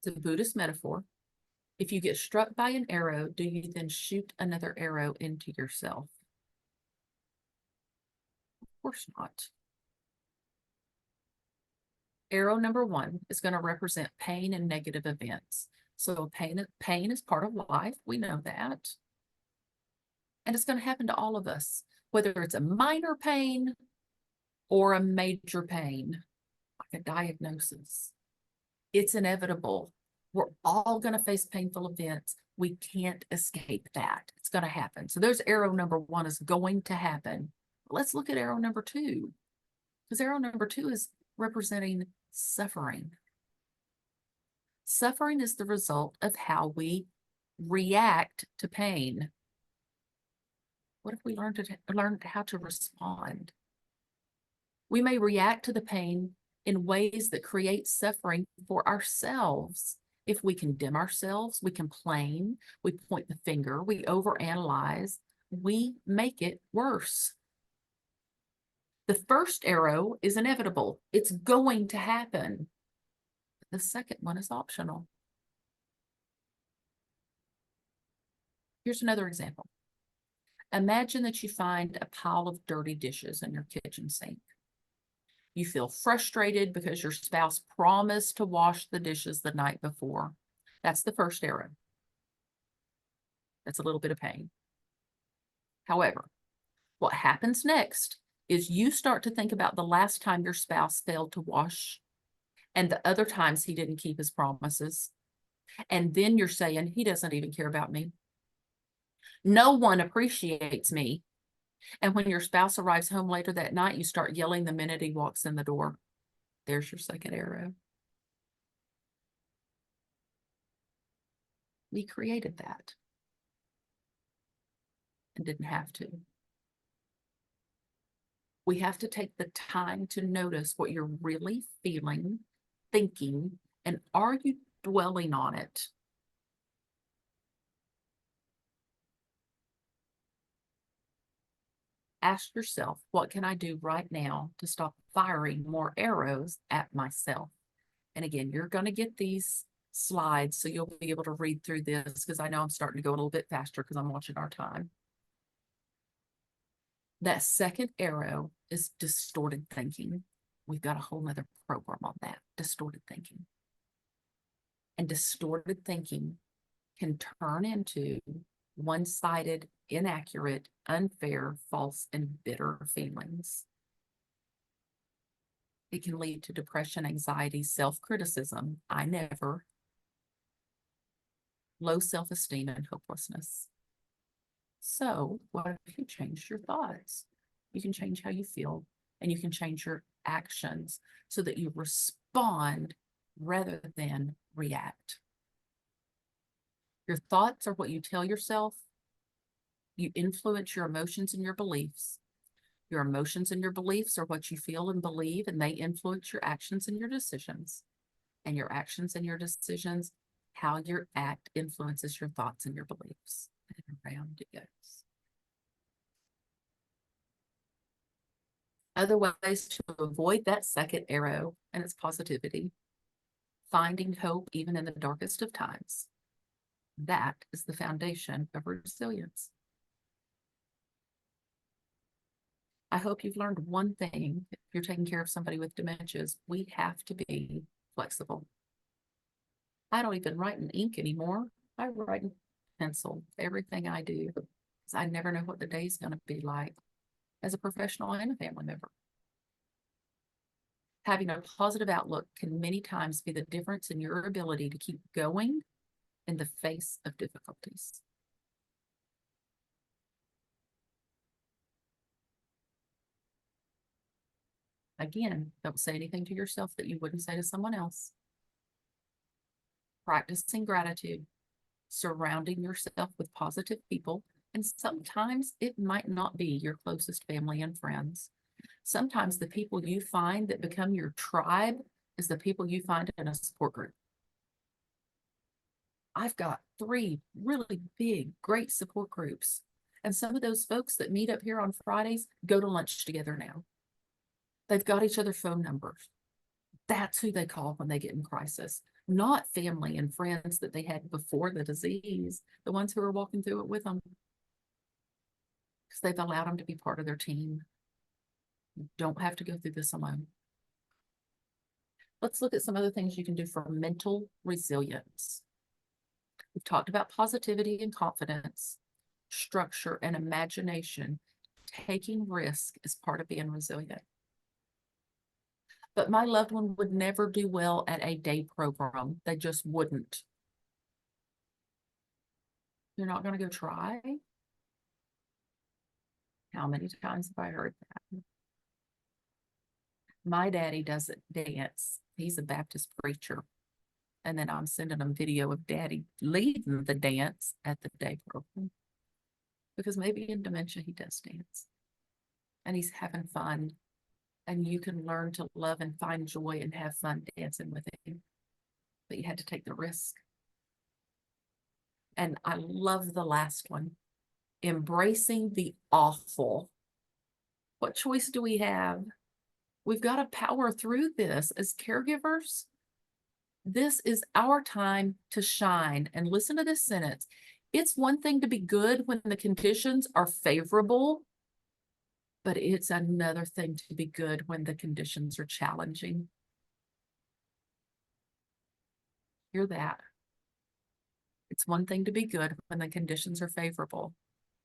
It's a Buddhist metaphor. If you get struck by an arrow, do you then shoot another arrow into yourself? Of course not. Arrow number 1 is going to represent pain and negative events. So pain is part of life. We know that. And it's going to happen to all of us, whether it's a minor pain or a major pain, like a diagnosis. It's inevitable. We're all going to face painful events. We can't escape that. It's going to happen. So there's arrow number 1 is going to happen. Let's look at arrow number 2, because arrow number 2 is representing suffering. Suffering is the result of how we react to pain. What if we learned how to respond? We may react to the pain in ways that create suffering for ourselves. If we condemn ourselves, we complain, we point the finger, we overanalyze, we make it worse. The first arrow is inevitable. It's going to happen. The second one is optional. Here's another example. Imagine that you find a pile of dirty dishes in your kitchen sink. You feel frustrated because your spouse promised to wash the dishes the night before. That's the first arrow. That's a little bit of pain. However, what happens next is you start to think about the last time your spouse failed to wash and the other times he didn't keep his promises. And then you're saying, he doesn't even care about me. No one appreciates me. And when your spouse arrives home later that night, you start yelling the minute he walks in the door. There's your second arrow. We created that and didn't have to. We have to take the time to notice what you're really feeling, thinking, and are you dwelling on it? Ask yourself, what can I do right now to stop firing more arrows at myself? And again, you're going to get these slides, so you'll be able to read through this, because I know I'm starting to go a little bit faster because I'm watching our time. That second arrow is distorted thinking. We've got a whole nother program on that, distorted thinking. And distorted thinking can turn into one-sided, inaccurate, unfair, false, and bitter feelings. It can lead to depression, anxiety, self-criticism, I never, low self-esteem, and hopelessness. So what if you changed your thoughts? You can change how you feel, and you can change your actions so that you respond rather than react. Your thoughts are what you tell yourself. You influence your emotions and your beliefs. Your emotions and your beliefs are what you feel and believe, and they influence your actions and your decisions. And your actions and your decisions, how you act, influences your thoughts and your beliefs. And around it goes. Other ways to avoid that second arrow, and it's positivity. Finding hope even in the darkest of times. That is the foundation of resilience. I hope you've learned one thing. If you're taking care of somebody with dementias, we have to be flexible. I don't even write in ink anymore. I write in pencil, everything I do, because I never know what the day's going to be like as a professional and a family member. Having a positive outlook can many times be the difference in your ability to keep going in the face of difficulties. Again, don't say anything to yourself that you wouldn't say to someone else. Practicing gratitude, surrounding yourself with positive people, and sometimes it might not be your closest family and friends. Sometimes the people you find that become your tribe is the people you find in a support group. I've got 3 really big, great support groups. And some of those folks that meet up here on Fridays go to lunch together now. They've got each other's phone numbers. That's who they call when they get in crisis, not family and friends that they had before the disease, the ones who are walking through it with them, because they've allowed them to be part of their team. You don't have to go through this alone. Let's look at some other things you can do for mental resilience. We've talked about positivity and confidence, structure and imagination. Taking risk is part of being resilient. But my loved one would never do well at a day program. They just wouldn't. You're not going to go try? How many times have I heard that? My daddy doesn't dance. He's a Baptist preacher. And then I'm sending them video of daddy leading the dance at the day program. Because maybe in dementia he does dance. And he's having fun. And you can learn to love and find joy and have fun dancing with him. But you had to take the risk. And I love the last one. Embracing the awful. What choice do we have? We've got to power through this as caregivers. This is our time to shine. And listen to this sentence. It's one thing to be good when the conditions are favorable, but it's another thing to be good when the conditions are challenging. Hear that? It's one thing to be good when the conditions are favorable.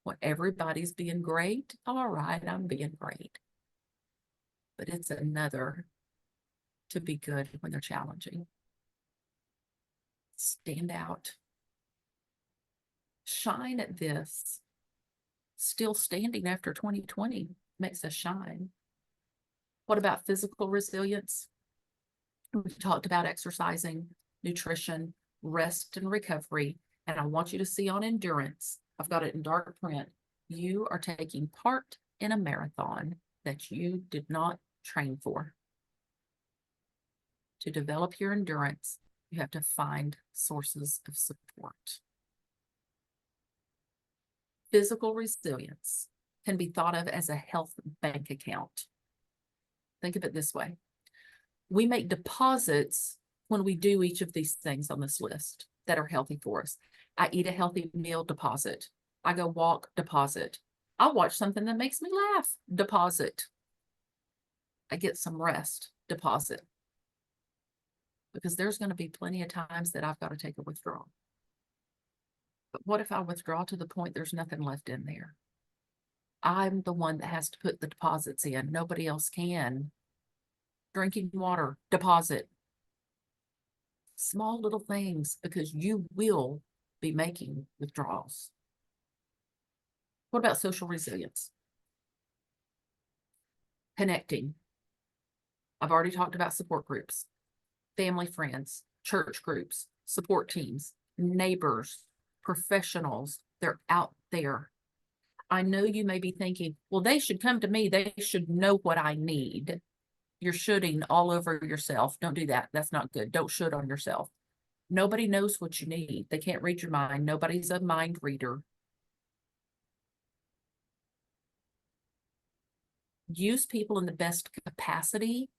When everybody's being great, all right, I'm being great. But it's another to be good when they're challenging. Stand out. Shine at this. Still standing after 2020 makes us shine. What about physical resilience? We talked about exercising, nutrition, rest and recovery. And I want you to see on endurance, I've got it in dark print. You are taking part in a marathon that you did not train for. To develop your endurance, you have to find sources of support. Physical resilience can be thought of as a health bank account. Think of it this way. We make deposits when we do each of these things on this list that are healthy for us. I eat a healthy meal, deposit. I go walk, deposit. I watch something that makes me laugh, deposit. I get some rest, deposit. Because there's going to be plenty of times that I've got to take a withdrawal. But what if I withdraw to the point there's nothing left in there? I'm the one that has to put the deposits in. Nobody else can. Drinking water, deposit. Small little things, because you will be making withdrawals. What about social resilience? Connecting. I've already talked about support groups, family, friends, church groups, support teams, neighbors, professionals. They're out there. I know you may be thinking, well, they should come to me. They should know what I need. You're shoulding all over yourself. Don't do that. That's not good. Don't should on yourself. Nobody knows what you need. They can't read your mind. Nobody's a mind reader. Use people in the best capacity.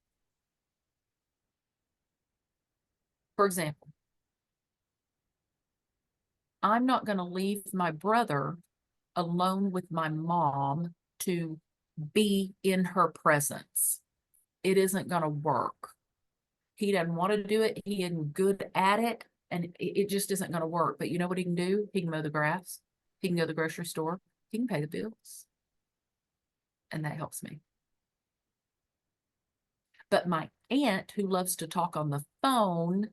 For example, I'm not going to leave my brother alone with my mom to be in her presence. It isn't going to work. He doesn't want to do it. He isn't good at it. And it just isn't going to work. But you know what he can do? He can mow the grass. He can go to the grocery store. He can pay the bills. And that helps me. But my aunt, who loves to talk on the phone,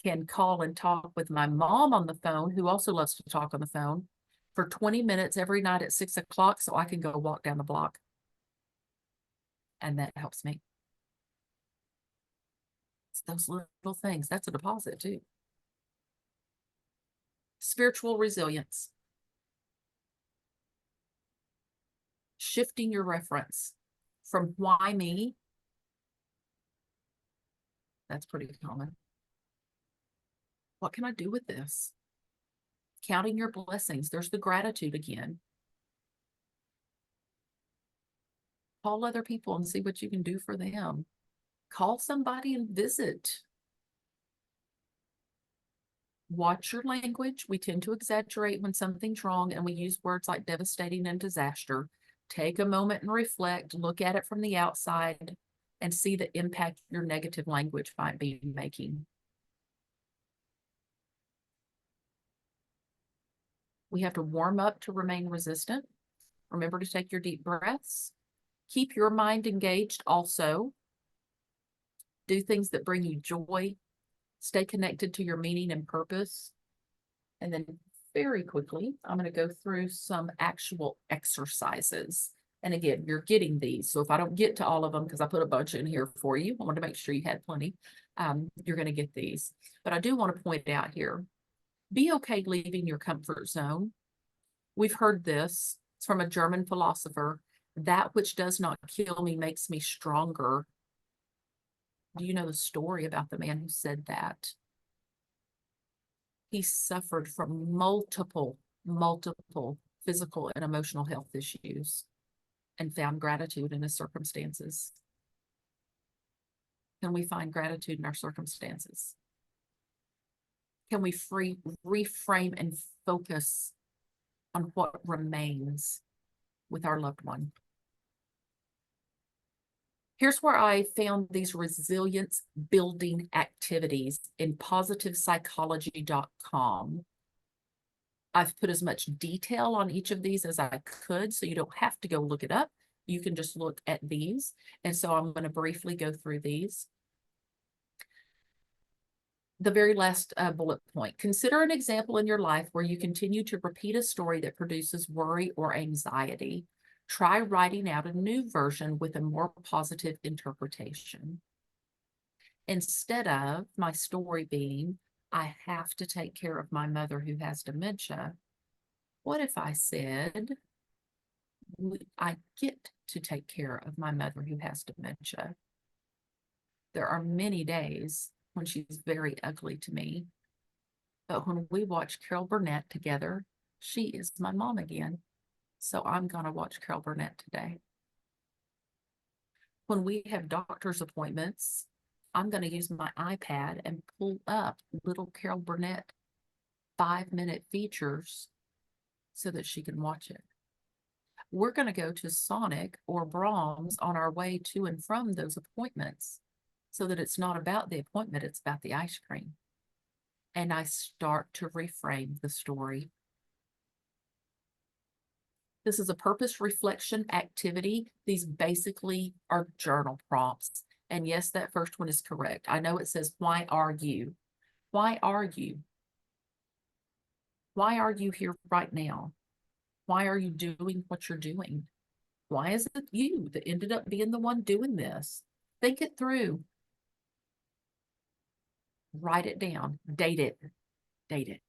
can call and talk with my mom on the phone, who also loves to talk on the phone, for 20 minutes every night at 6 o'clock so I can go walk down the block. And that helps me. It's those little things. That's a deposit too. Spiritual resilience. Shifting your reference from why me. That's pretty common. What can I do with this? Counting your blessings. There's the gratitude again. Call other people and see what you can do for them. Call somebody and visit. Watch your language. We tend to exaggerate when something's wrong, and we use words like devastating and disaster. Take a moment and reflect, look at it from the outside, and see the impact your negative language might be making. We have to warm up to remain resistant. Remember to take your deep breaths. Keep your mind engaged also. Do things that bring you joy. Stay connected to your meaning and purpose. And then very quickly, I'm going to go through some actual exercises. And again, you're getting these. So if I don't get to all of them, because I put a bunch in here for you, I want to make sure you had plenty, you're going to get these. But I do want to point out here, be okay leaving your comfort zone. We've heard this. It's from a German philosopher. That which does not kill me makes me stronger. Do you know the story about the man who said that? He suffered from multiple physical and emotional health issues and found gratitude in his circumstances. Can we find gratitude in our circumstances? Can we reframe and focus on what remains with our loved one? Here's where I found these resilience building activities in positivepsychology.com. I've put as much detail on each of these as I could, so you don't have to go look it up. You can just look at these. And so I'm going to briefly go through these. The very last bullet point. Consider an example in your life where you continue to repeat a story that produces worry or anxiety. Try writing out a new version with a more positive interpretation. Instead of my story being, I have to take care of my mother who has dementia, what if I said, I get to take care of my mother who has dementia? There are many days when she's very ugly to me, but when we watch Carol Burnett together, she is my mom again. So I'm going to watch Carol Burnett today. When we have doctor's appointments, I'm going to use my iPad and pull up little Carol Burnett 5-minute features so that she can watch it. We're going to go to Sonic or Brahms on our way to and from those appointments so that it's not about the appointment, it's about the ice cream. And I start to reframe the story. This is a purpose reflection activity. These basically are journal prompts. And yes, that first one is correct. I know it says, why are you? Why are you? Why are you here right now? Why are you doing what you're doing? Why is it you that ended up being the one doing this? Think it through. Write it down. Date it. Date it.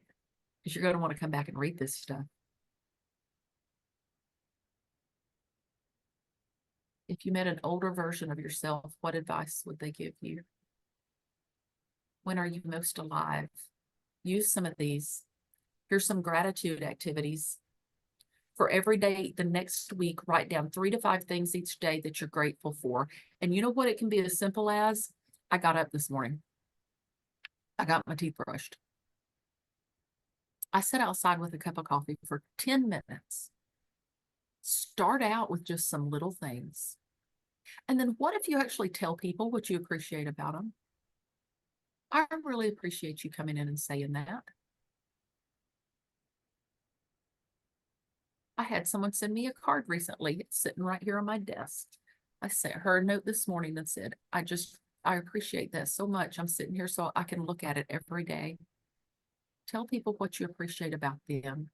Because you're going to want to come back and read this stuff. If you met an older version of yourself, what advice would they give you? When are you most alive? Use some of these. Here's some gratitude activities. For every day, the next week, write down 3 to 5 things each day that you're grateful for. And you know what? It can be as simple as, I got up this morning. I got my teeth brushed. I sat outside with a cup of coffee for 10 minutes. Start out with just some little things. And then what if you actually tell people what you appreciate about them? I really appreciate you coming in and saying that. I had someone send me a card recently. It's sitting right here on my desk. I sent her a note this morning that said, I appreciate that so much. I'm sitting here so I can look at it every day. Tell people what you appreciate about them.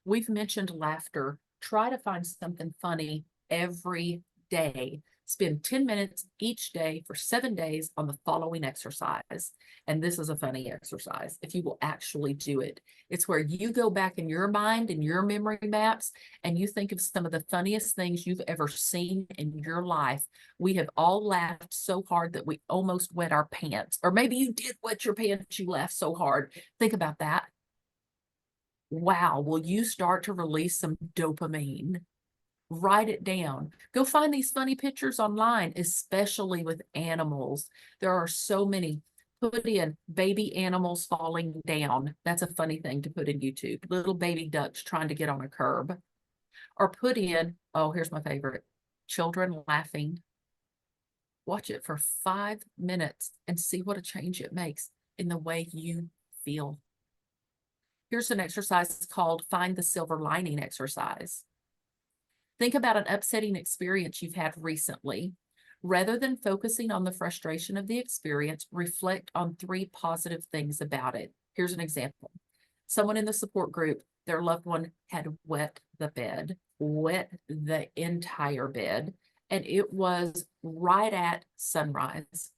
We've mentioned laughter. Try to find something funny every day. Spend 10 minutes each day for 7 days on the following exercise. And this is a funny exercise if you will actually do it. It's where you go back in your mind and your memory maps and you think of some of the funniest things you've ever seen in your life. We have all laughed so hard that we almost wet our pants. Or maybe you did wet your pants, you laughed so hard. Think about that. Wow, will you start to release some dopamine? Write it down. Go find these funny pictures online, especially with animals. There are so many. Put in baby animals falling down. That's a funny thing to put in YouTube. Little baby ducks trying to get on a curb. Or put in, oh, here's my favorite, children laughing. Watch it for 5 minutes and see what a change it makes in the way you feel. Here's an exercise called Find the Silver Lining exercise. Think about an upsetting experience you've had recently. Rather than focusing on the frustration of the experience, reflect on 3 positive things about it. Here's an example. Someone in the support group, their loved one had wet the entire bed, and it was right at sunrise.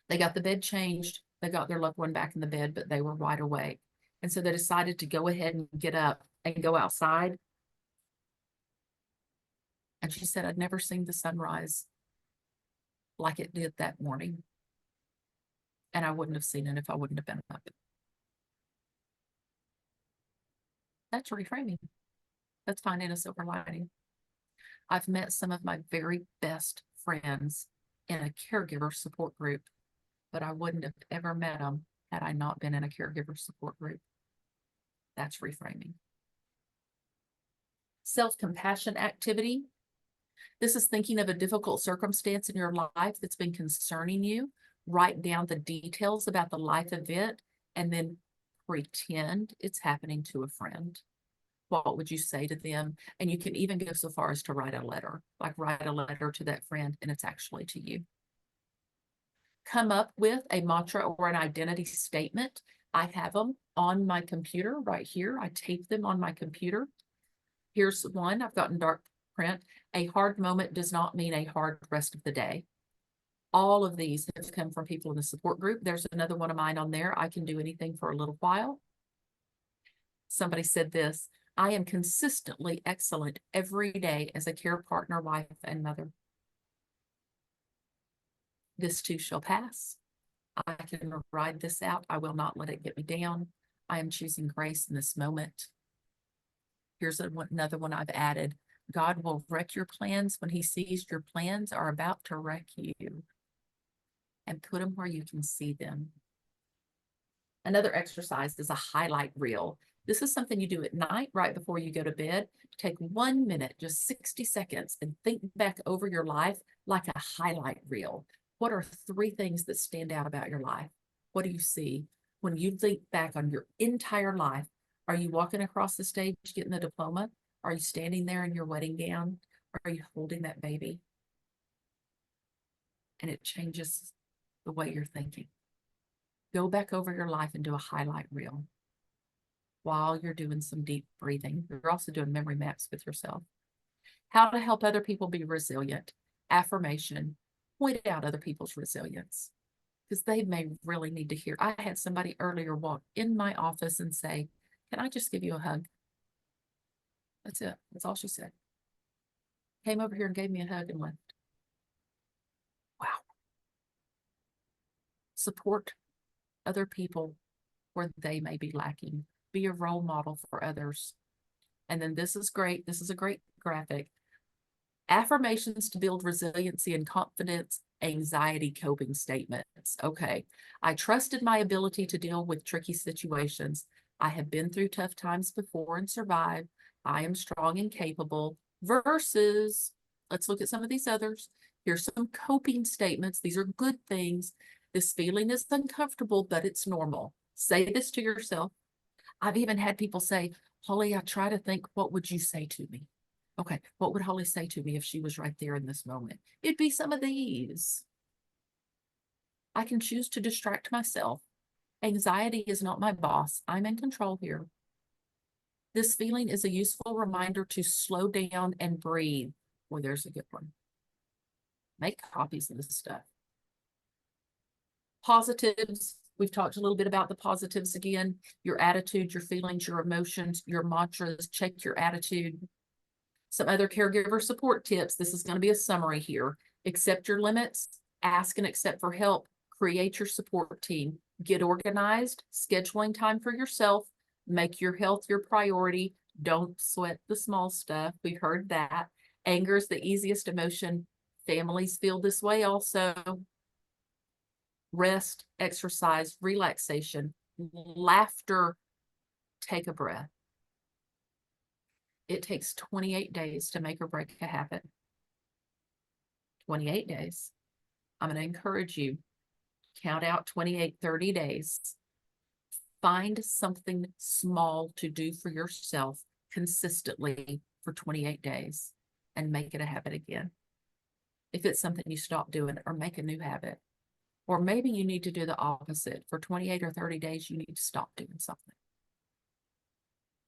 They got the bed changed. They got their loved one back in the bed, but they were wide awake. And so they decided to go ahead and get up and go outside. And she said, I'd never seen the sunrise like it did that morning. And I wouldn't have seen it if I wouldn't have been up. That's reframing. That's finding a silver lining. I've met some of my very best friends in a caregiver support group, but I wouldn't have ever met them had I not been in a caregiver support group. That's reframing. Self-compassion activity. This is thinking of a difficult circumstance in your life that's been concerning you. Write down the details about the life event and then pretend it's happening to a friend. What would you say to them? And you can even go so far as to write a letter, like write a letter to that friend and it's actually to you. Come up with a mantra or an identity statement. I have them on my computer right here. I tape them on my computer. Here's one I've got in dark print. A hard moment does not mean a hard rest of the day. All of these have come from people in the support group. There's another one of mine on there. I can do anything for a little while. Somebody said this, I am consistently excellent every day as a care partner, wife, and mother. This too shall pass. I can ride this out. I will not let it get me down. I am choosing grace in this moment. Here's another one I've added. God will wreck your plans when he sees your plans are about to wreck you. And put them where you can see them. Another exercise is a highlight reel. This is something you do at night right before you go to bed. Take 1 minute, just 60 seconds, and think back over your life like a highlight reel. What are 3 things that stand out about your life? What do you see? When you think back on your entire life, are you walking across the stage getting the diploma? Are you standing there in your wedding gown? Are you holding that baby? And it changes the way you're thinking. Go back over your life and do a highlight reel while you're doing some deep breathing. You're also doing memory maps with yourself. How to help other people be resilient. Affirmation. Point out other people's resilience because they may really need to hear. I had somebody earlier walk in my office and say, can I just give you a hug? That's it. That's all she said. Came over here and gave me a hug and left. Wow. Support other people where they may be lacking. Be a role model for others. And then this is great. This is a great graphic. Affirmations to build resiliency and confidence, anxiety coping statements. Okay. I trusted my ability to deal with tricky situations. I have been through tough times before and survived. I am strong and capable versus, let's look at some of these others. Here's some coping statements. These are good things. This feeling is uncomfortable, but it's normal. Say this to yourself. I've even had people say, Holly, I try to think, what would you say to me? Okay, what would Holly say to me if she was right there in this moment? It'd be some of these. I can choose to distract myself. Anxiety is not my boss. I'm in control here. This feeling is a useful reminder to slow down and breathe. Well, there's a good one. Make copies of this stuff. Positives. We've talked a little bit about the positives again. Your attitude, your feelings, your emotions, your mantras. Check your attitude. Some other caregiver support tips. This is going to be a summary here. Accept your limits. Ask and accept for help. Create your support team. Get organized. Scheduling time for yourself. Make your health your priority. Don't sweat the small stuff. We've heard that. Anger is the easiest emotion. Families feel this way also. Rest, exercise, relaxation, laughter. Take a breath. It takes 28 days to make or break a habit. 28 days. I'm going to encourage you. Count out 28, 30 days. Find something small to do for yourself consistently for 28 days and make it a habit again. If it's something you stop doing, or make a new habit, or maybe you need to do the opposite. For 28 or 30 days, you need to stop doing something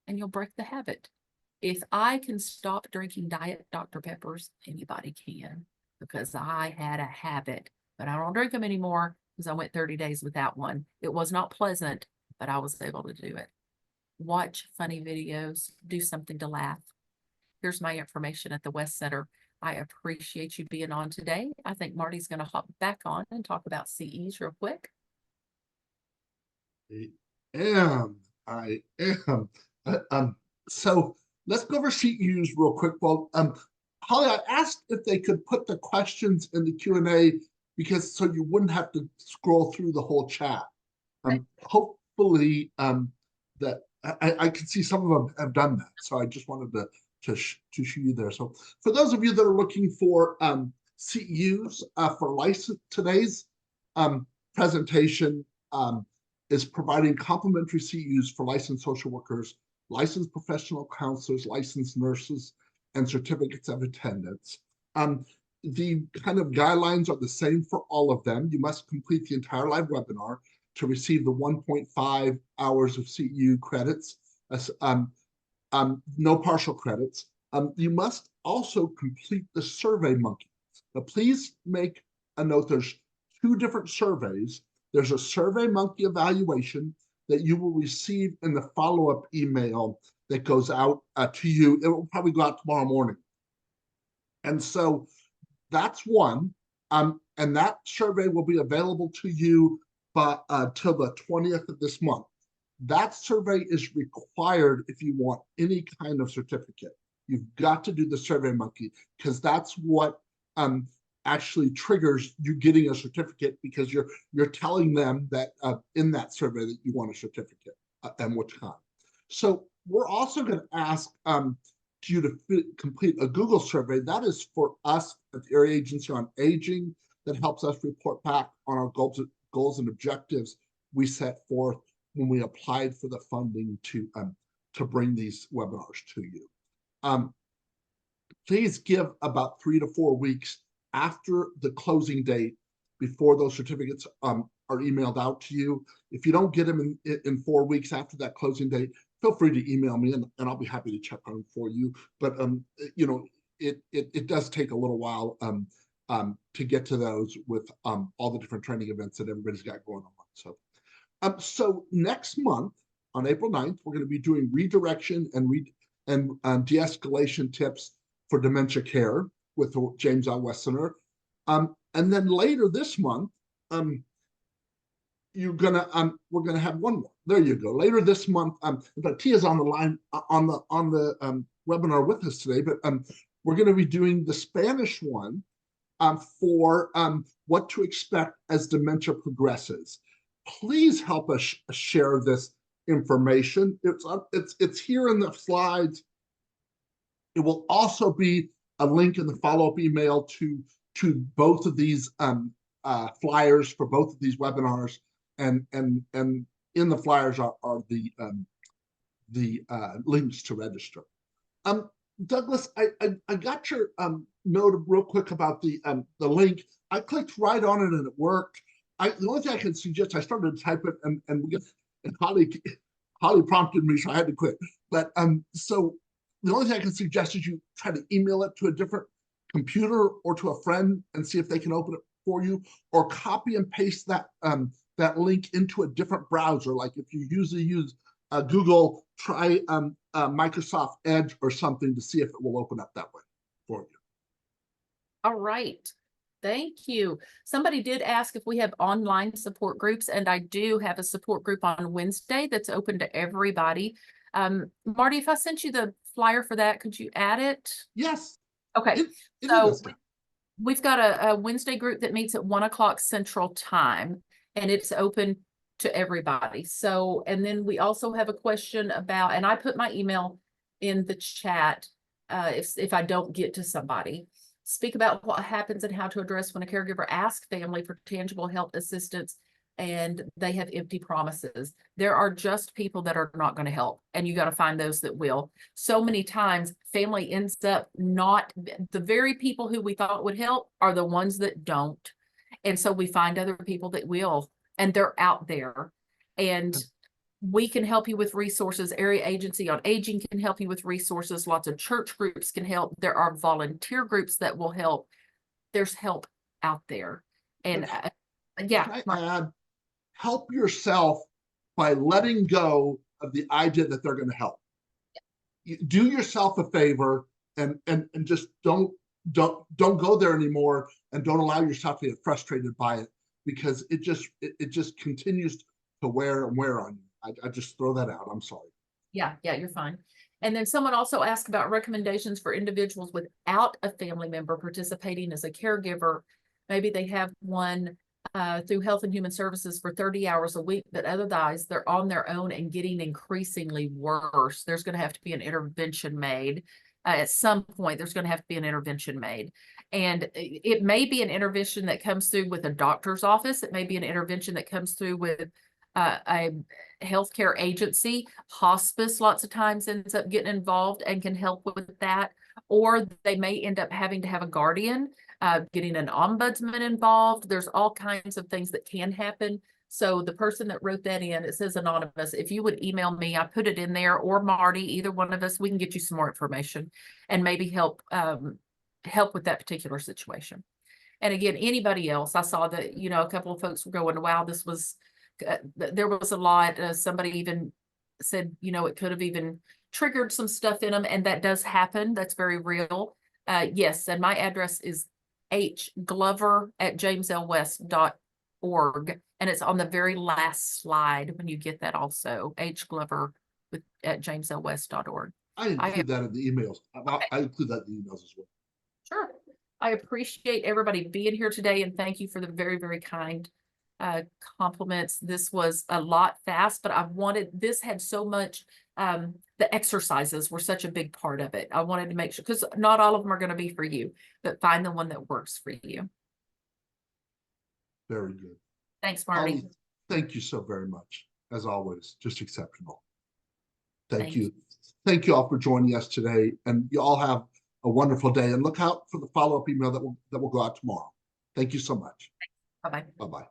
and you'll break the habit. If I can stop drinking Diet Dr. Peppers, anybody can, because I had a habit, but I don't drink them anymore because I went 30 days without one. It was not pleasant, but I was able to do it. Watch funny videos, do something to laugh. Here's my information at the West Center. I appreciate you being on today. I think Marty's going to hop back on and talk about CEs real quick. I am. So let's go over CEUs real quick. Well, Holly, I asked if they could put the questions in the Q&A because so you wouldn't have to scroll through the whole chat. Hopefully, that I can see some of them have done that. So I just wanted to show you there. So for those of you that are looking for CEUs for license, today's presentation is providing complimentary CEUs for licensed social workers, licensed professional counselors, licensed nurses, and certificates of attendance. The kind of guidelines are the same for all of them. You must complete the entire live webinar to receive the 1.5 hours of CEU credits, no partial credits. You must also complete the Survey Monkey. Now, please make a note, there's two different surveys. There's a Survey Monkey evaluation that you will receive in the follow-up email that goes out to you. It will probably go out tomorrow morning. And so that's one. And that survey will be available to you till the 20th of this month. That survey is required if you want any kind of certificate. You've got to do the Survey Monkey because that's what actually triggers you getting a certificate, because you're telling them that in that survey that you want a certificate and which kind. So we're also going to ask you to complete a Google survey. That is for us at the Area Agency on Aging, that helps us report back on our goals and objectives we set forth when we applied for the funding to bring these webinars to you. Please give about 3 to 4 weeks after the closing date before those certificates are emailed out to you. If you don't get them in 4 weeks after that closing date, feel free to email me and I'll be happy to check on them for you. But you know, it does take a little while to get to those with all the different training events that everybody's got going on. So next month on April 9th, we're going to be doing redirection and de-escalation tips for dementia care with James L. West Center. And then later this month, we're gonna have one more. There you go. Later this month, in fact, Tia's on the line on the webinar with us today, but we're going to be doing the Spanish one for what to expect as dementia progresses. Please help us share this information. It's here in the slides. It will also be a link in the follow-up email to both of these flyers for both of these webinars, and in the flyers are the links to register. Douglas, I got your note real quick about the link. I clicked right on it and it worked. The only thing I can suggest, I started to type it and Holly prompted me, so I had to quit. But so the only thing I can suggest is you try to email it to a different computer or to a friend and see if they can open it for you, or copy and paste that link into a different browser. Like if you usually use Google, try Microsoft Edge or something to see if it will open up that way for you. All right. Thank you. Somebody did ask if we have online support groups, and I do have a support group on Wednesday that's open to everybody. Marty, if I sent you the flyer for that, could you add it? Yes. Okay. So we've got a Wednesday group that meets at 1 o'clock Central Time, and it's open to everybody. So, and then we also have a question about, and I put my email in the chat if I don't get to somebody. Speak about what happens and how to address when a caregiver asks family for tangible help assistance and they have empty promises. There are just people that are not going to help, and you got to find those that will. So many times family ends up not, the very people who we thought would help are the ones that don't. And so we find other people that will, and they're out there. And we can help you with resources. Area Agency on Aging can help you with resources. Lots of church groups can help. There are volunteer groups that will help. There's help out there. And yeah. I add, help yourself by letting go of the idea that they're going to help. You do yourself a favor and just don't go there anymore, and don't allow yourself to get frustrated by it, because it just continues to wear on you. I just throw that out. I'm sorry. Yeah, you're fine. And then someone also asked about recommendations for individuals without a family member participating as a caregiver. Maybe they have one through Health and Human Services for 30 hours a week, but otherwise they're on their own and getting increasingly worse. There's going to have to be an intervention made. At some point, there's going to have to be an intervention made. And it may be an intervention that comes through with a doctor's office. It may be an intervention that comes through with a healthcare agency. Hospice lots of times ends up getting involved and can help with that. Or they may end up having to have a guardian, getting an ombudsman involved. There's all kinds of things that can happen. So the person that wrote that in, it says anonymous. If you would email me, I put it in there, or Marty, either one of us, we can get you some more information and maybe help with that particular situation. And again, anybody else, I saw that, a couple of folks were going, wow, this was, there was a lot. Somebody even said, it could have even triggered some stuff in them, and that does happen. That's very real. Yes, and my address is hglover@jameslwest.org, and it's on the very last slide when you get that also, hglover@jameslwest.org. I include that in the emails. I include that in the emails as well. Sure. I appreciate everybody being here today, and thank you for the very, very kind compliments. This was a lot fast, but this had so much, the exercises were such a big part of it. I wanted to make sure, because not all of them are going to be for you, but find the one that works for you. Very good. Thanks, Marty. Thank you so very much. As always, just exceptional. Thank you. Thank you all for joining us today, and you all have a wonderful day, and look out for the follow-up email that will go out tomorrow. Thank you so much. Bye-bye. Bye-bye.